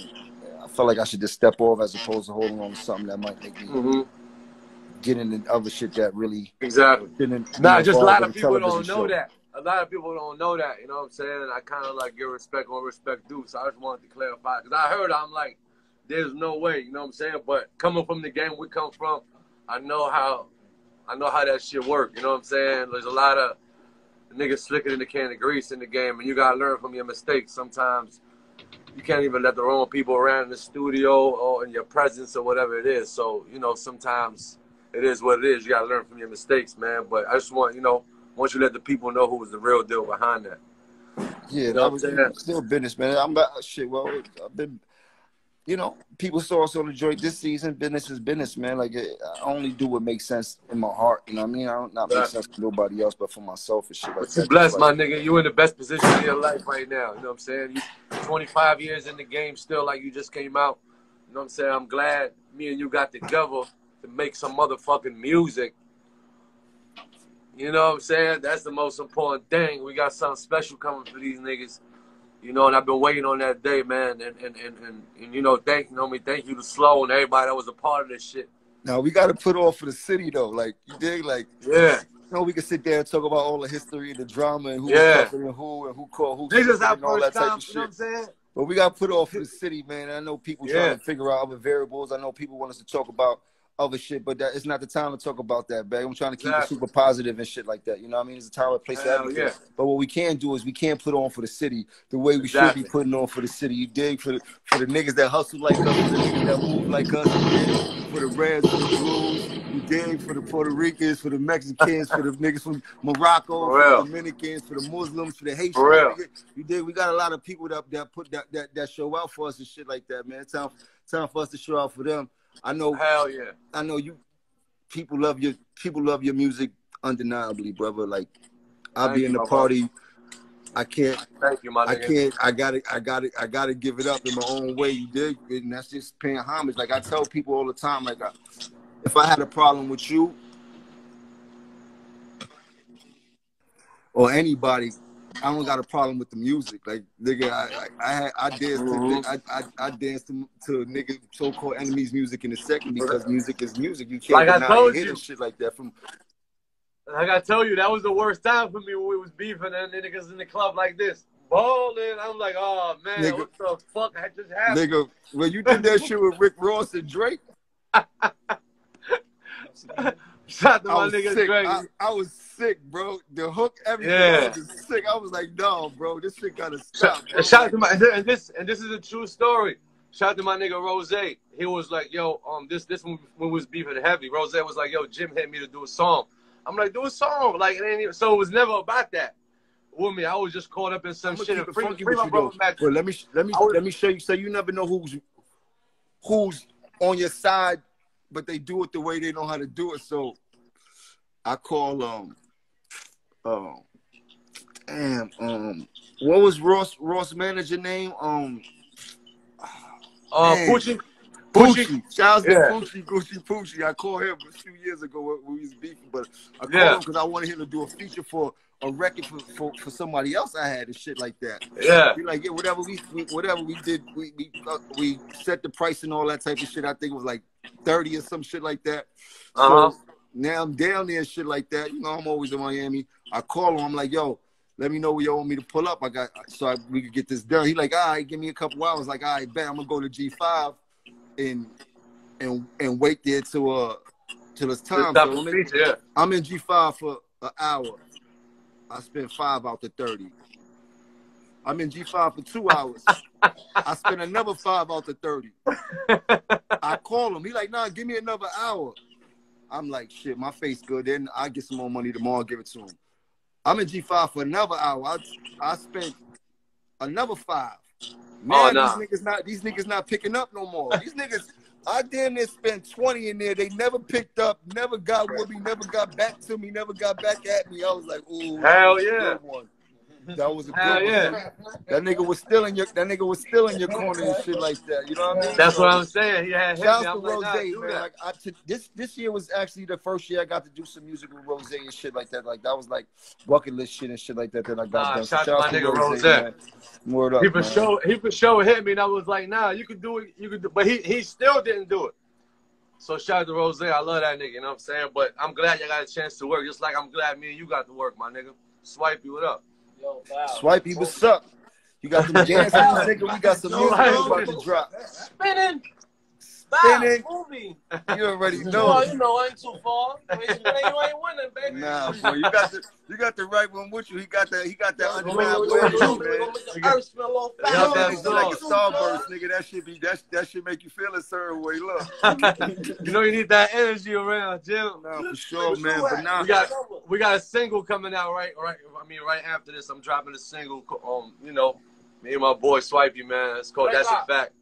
I felt like I should just step off as opposed to holding on to something that might make me get into other shit that really didn't. Nah, just a lot of people don't know that. A lot of people don't know that, you know what I'm saying? I kind of like give respect on respect due, so I just wanted to clarify. Because I heard, I'm like, there's no way, you know what I'm saying? But coming from the game we come from, I know how that shit work, you know what I'm saying? There's a lot of niggas slicker than the can of grease in the game, and you got to learn from your mistakes. Sometimes you can't even let the wrong people around in the studio or in your presence or whatever it is. So, you know, sometimes it is what it is. You got to learn from your mistakes, man. But I just want, you know, once you let the people know who was the real deal behind that. Yeah, you know that was still business, man. I've been, you know, people saw us on the joint this season. Business is business, man. Like, I only do what makes sense in my heart. You know what I mean? I don't not make sense to nobody else, but for myself and shit like but that. You blessed, my nigga. You in the best position of your life right now. You know what I'm saying? You 25 years in the game still, like you just came out. You know what I'm saying? I'm glad me and you got together to make some motherfucking music. You know what I'm saying? That's the most important thing. We got something special coming for these niggas. You know, and I've been waiting on that day, man. And you know, thank you to Slow and everybody that was a part of this shit. Now we got to put on for the city though. Like, you dig? Like, yeah. You know, we can sit there and talk about all the history and the drama and who was tougher than who and who caught who and all that type of shit. You know what I'm saying? But we got to put on for the city, man. I know people trying to figure out other variables. I know people want us to talk about other shit, but it's not the time to talk about that, babe. I'm trying to keep it super positive and shit like that. You know what I mean? It's a time and place for everything. Yeah. But what we can do is we can't put on for the city the way we should be putting on for the city. You dig? For the niggas that hustle like us, for the niggas that move like us, you dig? For the Reds, for the Blues, you dig? For the Puerto Ricans, for the Mexicans, for the niggas from Morocco, for the Dominicans, for the Muslims, for the Haitians. You dig? We got a lot of people that put that show out for us and shit like that, man. It's time for us to show out for them. I know. Hell yeah. I know you. People love your music undeniably, brother. Like, I'll be in the party. I can't. Thank you, my nigga. I gotta give it up in my own way. You dig? And that's just paying homage. Like, I tell people all the time, like, if I had a problem with you or anybody, I don't got a problem with the music. Like, nigga, I danced to nigga so-called enemies' music in a second, because music is music. You can't deny it and shit like that. Like I told you, that was the worst time for me when we was beefing and niggas in the club like this. Balling. I'm like, oh man, nigga, what the fuck just happened? Nigga, when you did that shit with Rick Ross and Drake, shout out to my nigga Drake. I was sick, bro. The hook, everything was sick. I was like, no, bro, this shit gotta stop. Shout out to my and this is a true story. Shout out to my nigga Rose. He was like, yo, this when we was beefing heavy. Rose was like, yo, Jim hit me to do a song. I'm like, do a song. Like, so it was never about that with me. I was just caught up in some shit. And free my brother back. Well, let me show you. So you never know who's on your side, but they do it the way they know how to do it. So I call what was Ross manager name? Poochie. Poochie. Shouts to Yeah. Poochie. I called him a few years ago when we was beefing, but I called Yeah. him because I wanted him to do a feature for a record for somebody else I had and shit like that. Yeah. He like, yeah, whatever we did, we set the price and all that type of shit. I think it was like 30 or some shit like that. So now I'm down there and shit like that. You know, I'm always in Miami. I call him. I'm like, yo, let me know where you want me to pull up. We could get this done. He like, all right, give me a couple hours. Like, all right, bet I'm gonna go to G5 and wait there till it's time. So I'm in G5 for an hour. I spent 5 out the 30. I'm in G5 for 2 hours. I spent another 5 out the 30. I call him. He like, nah, give me another hour. I'm like, shit, my face good. Then I get some more money tomorrow. I'll give it to him. I'm in G5 for another hour. I spent another 5. Man, these niggas not picking up no more. These niggas, I damn near spent 20 in there. They never picked up, never got with me, never got back to me, never got back at me. I was like, ooh, hell yeah. That was a good one. That nigga was still in your corner and shit like that. You know what I mean? That's what I'm saying. He had hit me. Shouts to Rose, man. Like, this year was actually the first year I got to do some music with Rose and shit like that. Like that was like bucket list shit and shit like that I got done. Shout out to my nigga Rose. Word up, he for sure hit me, and I was like, nah, you can do it. You can do, but he still didn't do it. So shout out to Rose. I love that nigga. You know what I'm saying? But I'm glad you got a chance to work, just like I'm glad me and you got to work, my nigga. Swipey, what up? Yo, wow. Swipey, what's up? You got some dances, nigga. We got some music about to drop. Spinning. Movie. You already know. Well, you know, I ain't too far. You ain't winning, baby. Nah, boy, you got the right one with you. He got that underground way, Earth smell a little fat. like a starburst, nigga. That should make you feel a certain way. Look, you know you need that energy around, Jim. Nah, for sure, man. But now we got a single coming out right. I mean, right after this, I'm dropping a single. You know, me and my boy Swipey, man. It's called That's a Fact,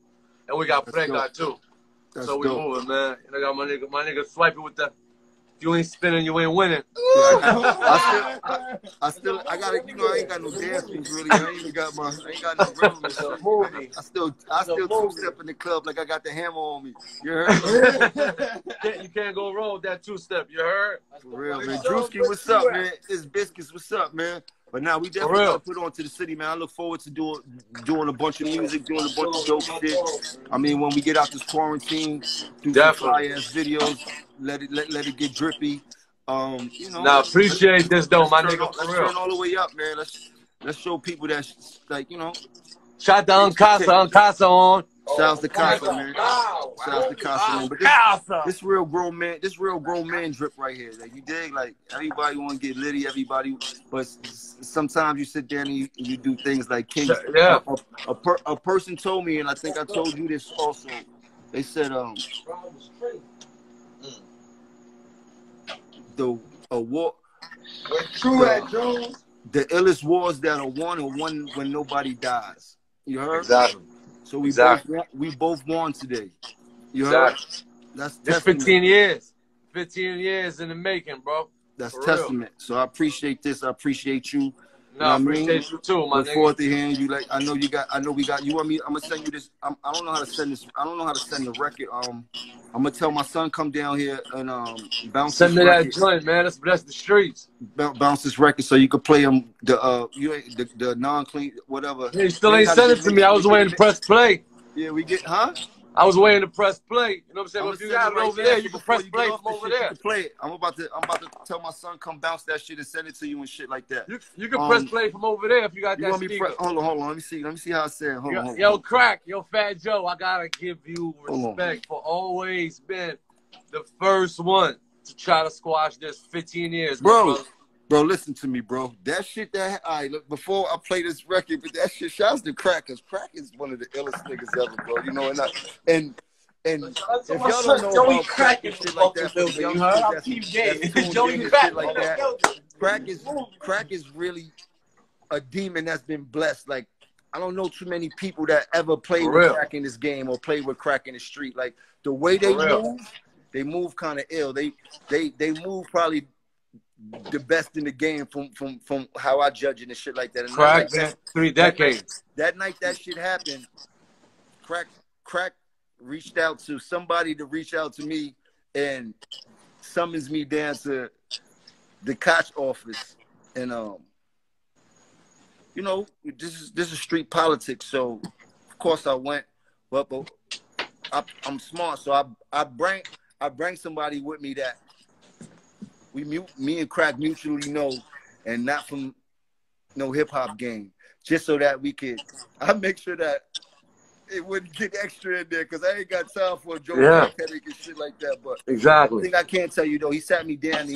and we got Prega too. So we moving, man. And I got my nigga Swipey with the. If you ain't spinning, you ain't winning. I got you know, I ain't got no dance moves really. I ain't got no rhythm. I still two-step in the club like I got the hammer on me. You heard? You can't go wrong with that two-step. You heard? For real, man. Drewski, what's up, man? It's Biscuits, what's up, man? But now we definitely got to put on to the city, man. I look forward to doing a bunch of music, doing a bunch of dope shit. I mean, when we get out this quarantine, do some fly-ass videos, let it get drippy. You know. Now appreciate this though, my nigga. Let's turn all the way up, man. Let's show people that, like, you know. Shout out to Uncasa on. Shouts to Casa, man. Shouts to Casa, man. But this real grown man drip right here. Like, you dig? Like, everybody want to get litty, everybody. But sometimes you sit there and you do things like King. Yeah. A person told me, and I think I told you this also. They said, the illest wars that are won when nobody dies. You heard? Exactly. So we both won today. You heard? That's 15 years. 15 years in the making, bro. That's testament. So I appreciate this. I appreciate you. No, I appreciate you too, my nigga. Look forward to hearing you. Like, I know we got. You want me? I'm gonna send you this. I don't know how to send this. I don't know how to send the record. I'm gonna tell my son come down here and bounce. Send me that joint, man. Let's bless the streets. Bounce this record so you could play him the non-clean whatever. He still ain't sent it to me. I was waiting to press play. Yeah, I was waiting to press play. You know what I'm saying? Well, if you got it over there, you can press play from over there. Play it. I'm about to tell my son come bounce that shit and send it to you and shit like that. You can press play from over there if you got that speaker. Hold on. Let me see how I say it. Hold on. Yo, Crack, yo, Fat Joe, I gotta give you respect for always being the first one to try to squash this 15 years, Bro, listen to me, bro. That shit look, before I play this record, but that shit, shouts to Crack, because Crack is one of the illest niggas ever, bro. You know, and if y'all don't know Joey about Crack and shit like that, Crack is really a demon that's been blessed. Like, I don't know too many people that ever played with Crack in this game or played with Crack in the street. Like, the way they move kind of ill. They move probably the best in the game from how I judge it and shit like that. And Crack, 3 decades. That night that shit happened, Crack crack reached out to somebody to reach out to me and summons me down to the Koch office, and you know, this is street politics, so of course I went, but I'm smart, so I bring somebody with me that me and crack mutually know, and not from no hip hop game, just so that I make sure that it wouldn't get extra in there, because I ain't got time for a joke headache and shit like that. But exactly. the thing I can't tell you though, he sat me down.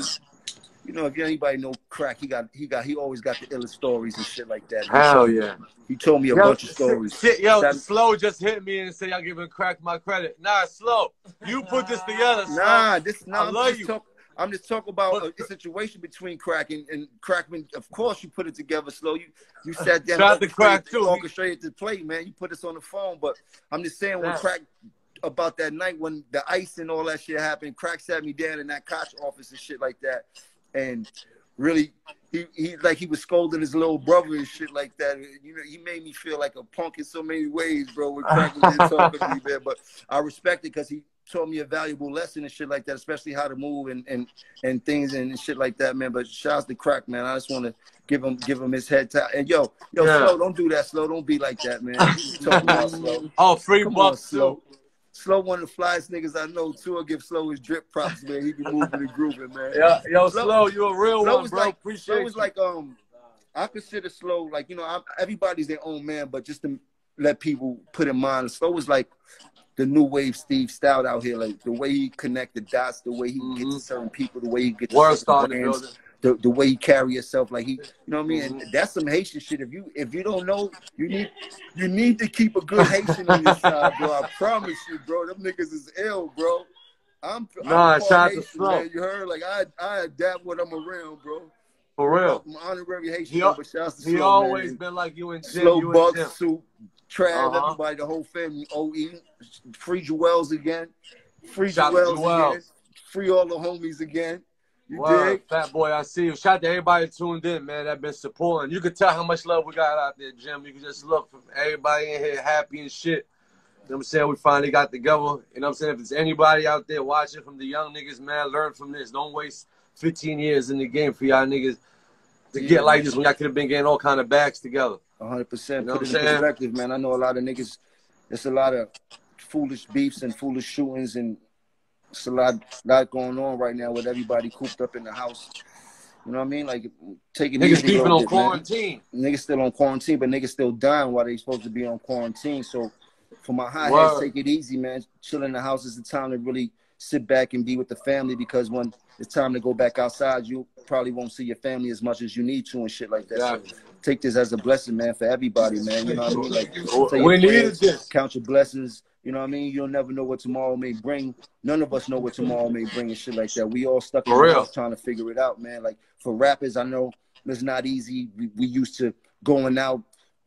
You know, if anybody know crack, he always got the illest stories and shit like that. Hell yeah. He told me a bunch of stories. Slow just hit me and said y'all giving crack my credit. Nah, Slow, you put this together. Slow. I love you. I'm just talking about a situation between Crack and Crackman. Of course, you put it together, Slow. You sat down and orchestrated the play, man. You put us on the phone, but I'm just saying when Crack, about that night when the ice and all that shit happened, Crack sat me down in that Koch office and shit like that, and really he was scolding his little brother and shit like that. You know, he made me feel like a punk in so many ways, bro. When Crack was talking to me, man. But I respect it because he taught me a valuable lesson and shit like that, especially how to move and things and shit like that, man. But shouts to Crack, man. I just want to give him his head tap. And yo, Slow, don't do that, Slow. Don't be like that, man. Talking about Slow. Oh, free bucks, Slow. Slow, one of the flyest niggas I know too. I'll give Slow his drip props, man. He be moving and grooving, man. Yo, Slow, you a real one, bro. Like, appreciate Slow was like, I consider Slow, like, you know, everybody's their own man, but just to let people put in mind, Slow was like the new wave Steve Stout out here, like the way he connect the dots, the way he gets to certain people, the way he gets to certain brands, the way he carry himself, like he, you know what I mean? And that's some Haitian shit. If you don't know, you need to keep a good Haitian on your side, bro. I promise you, bro. Them niggas is ill, bro. I'm shout out to Haitian, Slow. man. You heard? Like I adapt when I'm around, bro. For real. I'm honorary Haitian, but shouts to Slow, he always man. been like you and Jim. Slow, Bucks, Soup, Trav, everybody, the whole family, OE. Free Jewels again. Free Jewels again. Free all the homies again. You dig? Fat boy, I see you. Shout out to everybody tuned in, man, that been supporting. You can tell how much love we got out there, Jim. You can just look from everybody in here happy and shit. You know what I'm saying? We finally got together. You know what I'm saying? If there's anybody out there watching from the young niggas, man, learn from this. Don't waste 15 years in the game for y'all niggas to get like this when y'all could have been getting all kind of bags together. 100%. You know Put it in perspective, man. I know a lot of niggas, there's a lot of foolish beefs and foolish shootings, and it's a lot going on right now with everybody cooped up in the house. You know what I mean? Like, taking niggas beefing on quarantine. Niggas still on quarantine, but niggas still dying while they supposed to be on quarantine. So for my high heads, take it easy, man. Chill in the house is the time to really sit back and be with the family, because when it's time to go back outside, you probably won't see your family as much as you need to and shit like that. So take this as a blessing, man, for everybody, man. You know what I mean? Like, we needed this. Count your blessings. You know what I mean? You'll never know what tomorrow may bring. None of us know what tomorrow may bring and shit like that. We all stuck in the house trying to figure it out, man. Like, for rappers, I know it's not easy. We used to going out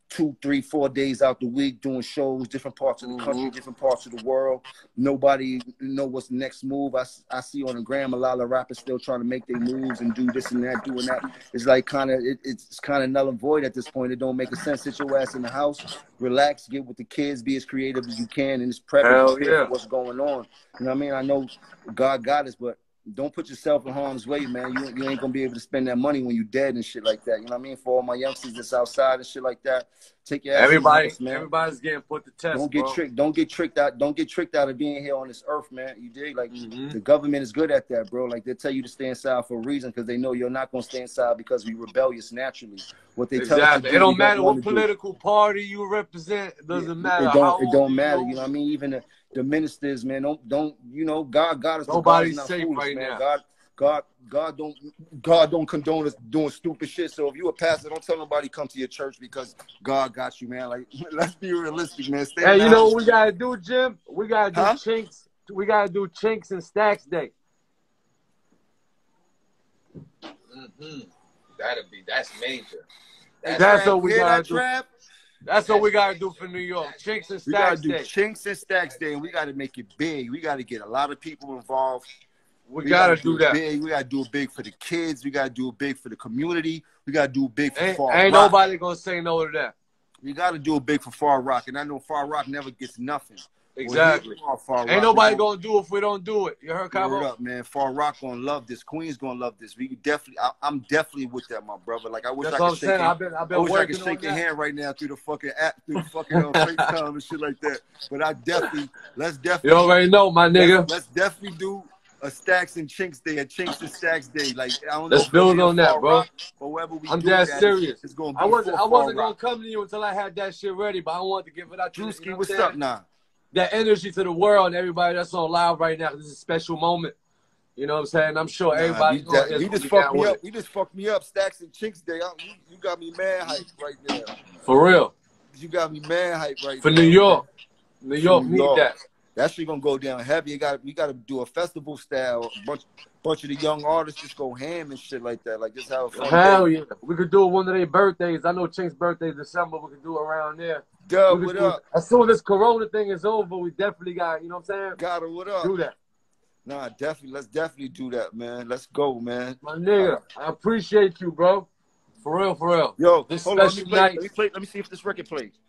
2, 3, 4 days out the week, doing shows, different parts of the country, different parts of the world. Nobody know what's the next move. I see on the gram a lot of rappers still trying to make their moves and do this and that, doing that. It's like it's kind of null and void at this point. It don't make a sense. Sit your ass in the house, relax, get with the kids, be as creative as you can, and just prep for what's going on. You know what I mean? I know God got us, but don't put yourself in harm's way, man. You ain't gonna be able to spend that money when you dead and shit like that. You know what I mean? For all my youngsters that's outside and shit like that, take your ass. Everybody's getting put to test. Don't get tricked. Don't get tricked out. Don't get tricked out of being here on this earth, man. You dig? Like, the government is good at that, bro. Like, they tell you to stay inside for a reason, because they know you're not gonna stay inside because we're rebellious naturally. What they tell us to do, it don't matter what political party you represent. It doesn't matter. It don't matter. You know what I mean? Even the ministers, man, don't you know, God got us. Nobody's safe right now. God don't condone us doing stupid shit. So if you a pastor, don't tell nobody come to your church, because God got you, man. Like, let's be realistic, man. Hey, you know what we gotta do, Jim? We gotta do Chinx. We gotta do Chinx and Stacks Day. That's major. That's what we gotta do. That's what we gotta do for New York. Chinx and Stacks Day. We gotta do Chinx and Stacks Day, and we gotta make it big. We gotta get a lot of people involved. We gotta do that. Big. We gotta do it big for the kids. We gotta do it big for the community. We gotta do it big for Far Rock. Ain't nobody gonna say no to that. We gotta do it big for Far Rock, and I know Far Rock never gets nothing. Exactly. Ain't nobody gonna do it if we don't do it. You heard, Cabo? Word up, man. Far Rock gonna love this. Queen's gonna love this. We definitely. I'm definitely with that, my brother. Like I wish I could shake. I've been I wish I could working shake on your that. hand right now through the fucking app, through the fucking FaceTime and shit like that. But I definitely. Let's definitely. You already know, my nigga. Let's definitely do a Stacks and Chinx Day, a Chinx and Stacks Day. Like I don't know. Let's build on that, bro. Rock, but wherever we I'm do dead that, serious. It's gonna be I wasn't gonna Rock. come to you until I had that shit ready, but I wanted to give it out to you. Drewski, You know what's what I'm up now? That energy to the world and everybody that's on live right now. This is a special moment. You know what I'm saying? I'm sure everybody. He just fucked me up. He just fucked me up. Stacks and Chinx Day. You got me mad hype right now. For real. You got me mad hype right now. For New York. New York need that. That shit gonna go down heavy. We gotta do a festival style. Bunch of the young artists just go ham and shit like that. Like just have a fun Hell day. yeah. We could do it one of their birthdays. I know Chinx's birthday is December. We could do it around there. Dub, what up? As soon as this Corona thing is over, we definitely got, you know what I'm saying? Got it, what up? Do that. Nah, definitely. Let's definitely do that, man. Let's go, man. My nigga, I appreciate you, bro. For real, for real. Yo, this hold on, special night. let me see if this record plays.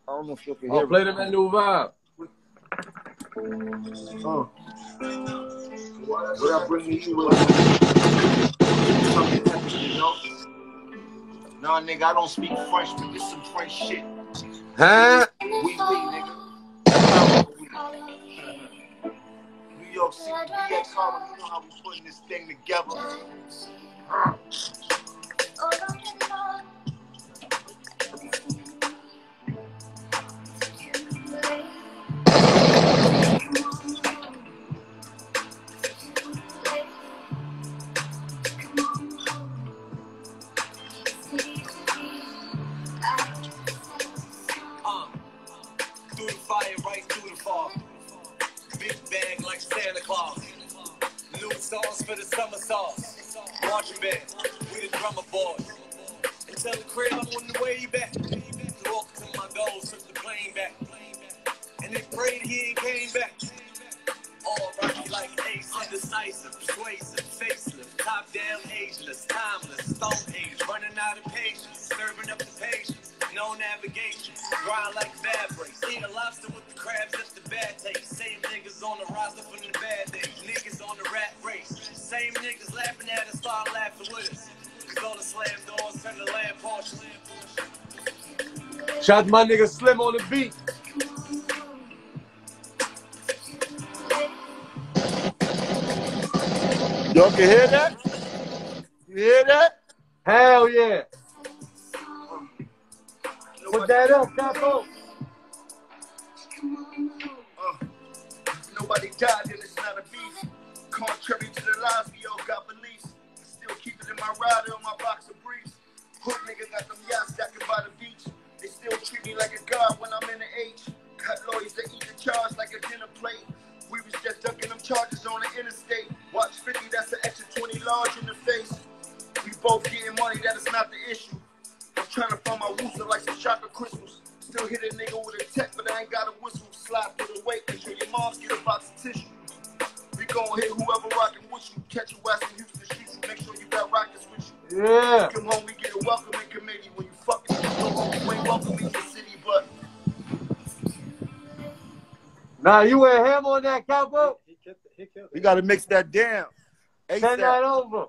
I don't know if you can hear it. Play them that new vibe. What I bring to you something heavy, you know? Nah, nigga, I don't speak French, but this some French shit. Huh? We, nigga. New York City, DX Harlem, you know how we putting this thing together. Through the fire, right through the fog. Big bag like Santa Claus. New songs for the summer sauce. Marching band, we the drummer boys. Until the crib, I'm on the way back. Walked to my goals, took the plane back. And they prayed he ain't came back. All rocky like ace, indecisive, persuasive, facelift, top down, ageless, timeless, stone age, running out of patience, serving up the patience, no navigation, grind like bad breaks, eat a lobster with the crabs, that's the bad taste, same niggas on the roster from the bad days, niggas on the rat race, same niggas laughing at us, start laughing with us, cause all the slam doors turn the lamp porches. Shout out to my nigga Slim on the beat. Y'all can hear that? You hear that? Hell yeah. Put that up, Capo. Nobody died and it's not a beef. Contrary to the lies, we all got beliefs. Still keep it in my rider on my box of briefs. Hood nigga got them yachts stacking by the beach. They still treat me like a god when I'm in the H. Cut lawyers that eat the charge like a dinner plate. We was just ducking them charges on the interstate. Watch 50, that's an extra 20 large in the face. We both getting money, that is not the issue. I'm trying to find my wooster like some chocolate crystals. Still hit a nigga with a tech, but I ain't got a whistle. Slide through the weight until your moms get a box of tissue. We gon' hit whoever rockin' with you. Catch your ass in Houston, shoot you. Make sure you got rockets with you. Yeah. Come home, we get a welcoming committee. When you fucking go home, you ain't welcome in your city, but Nah, you went ham on that, Capo? we gotta mix that down. Send that over.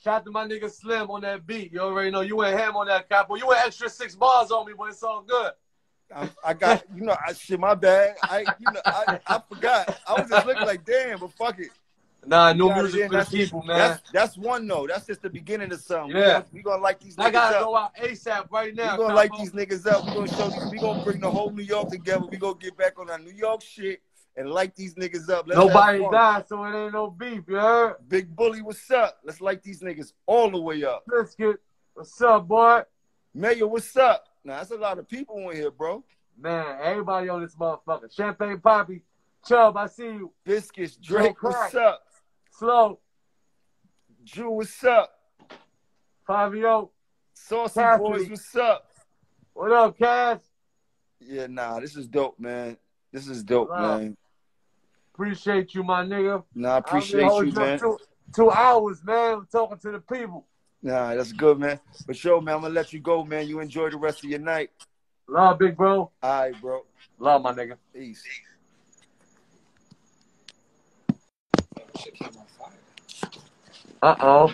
Shout out to my nigga Slim on that beat. You already know you went ham on that, Capo. You went extra 6 bars on me, but it's all good. I got, shit, my bad. I forgot. I was just looking like, damn, but fuck it. Nah, new music for the people, man. That's one, though. That's just the beginning of something. Yeah. We gonna like these niggas I gotta up. go out ASAP right now. We gonna light these niggas up. We gonna show these. We gonna bring the whole New York together. We gonna get back on our New York shit and light these niggas up. Let's Nobody died, so it ain't no beef, you heard? Big Bully, what's up? Let's light these niggas all the way up. Biscuit, what's up, boy? Mayor, what's up? Now, that's a lot of people in here, bro. Man, everybody on this motherfucker. Champagne Poppy, Chubb, I see you. Biscuits, Drake, what's up? Slow. Drew, what's up? Fabio. Saucy Cassidy. Boys, what's up? What up, Cass? Yeah, nah, this is dope, man. This is dope, man. Appreciate you, my nigga. Nah, I appreciate you, man. 2 hours, man, talking to the people. Nah, that's good, man. But yo, man, I'm gonna let you go, man. You enjoy the rest of your night. Love, big bro. All right, bro. Love, my nigga. Peace. Shit came on fire. Uh-oh.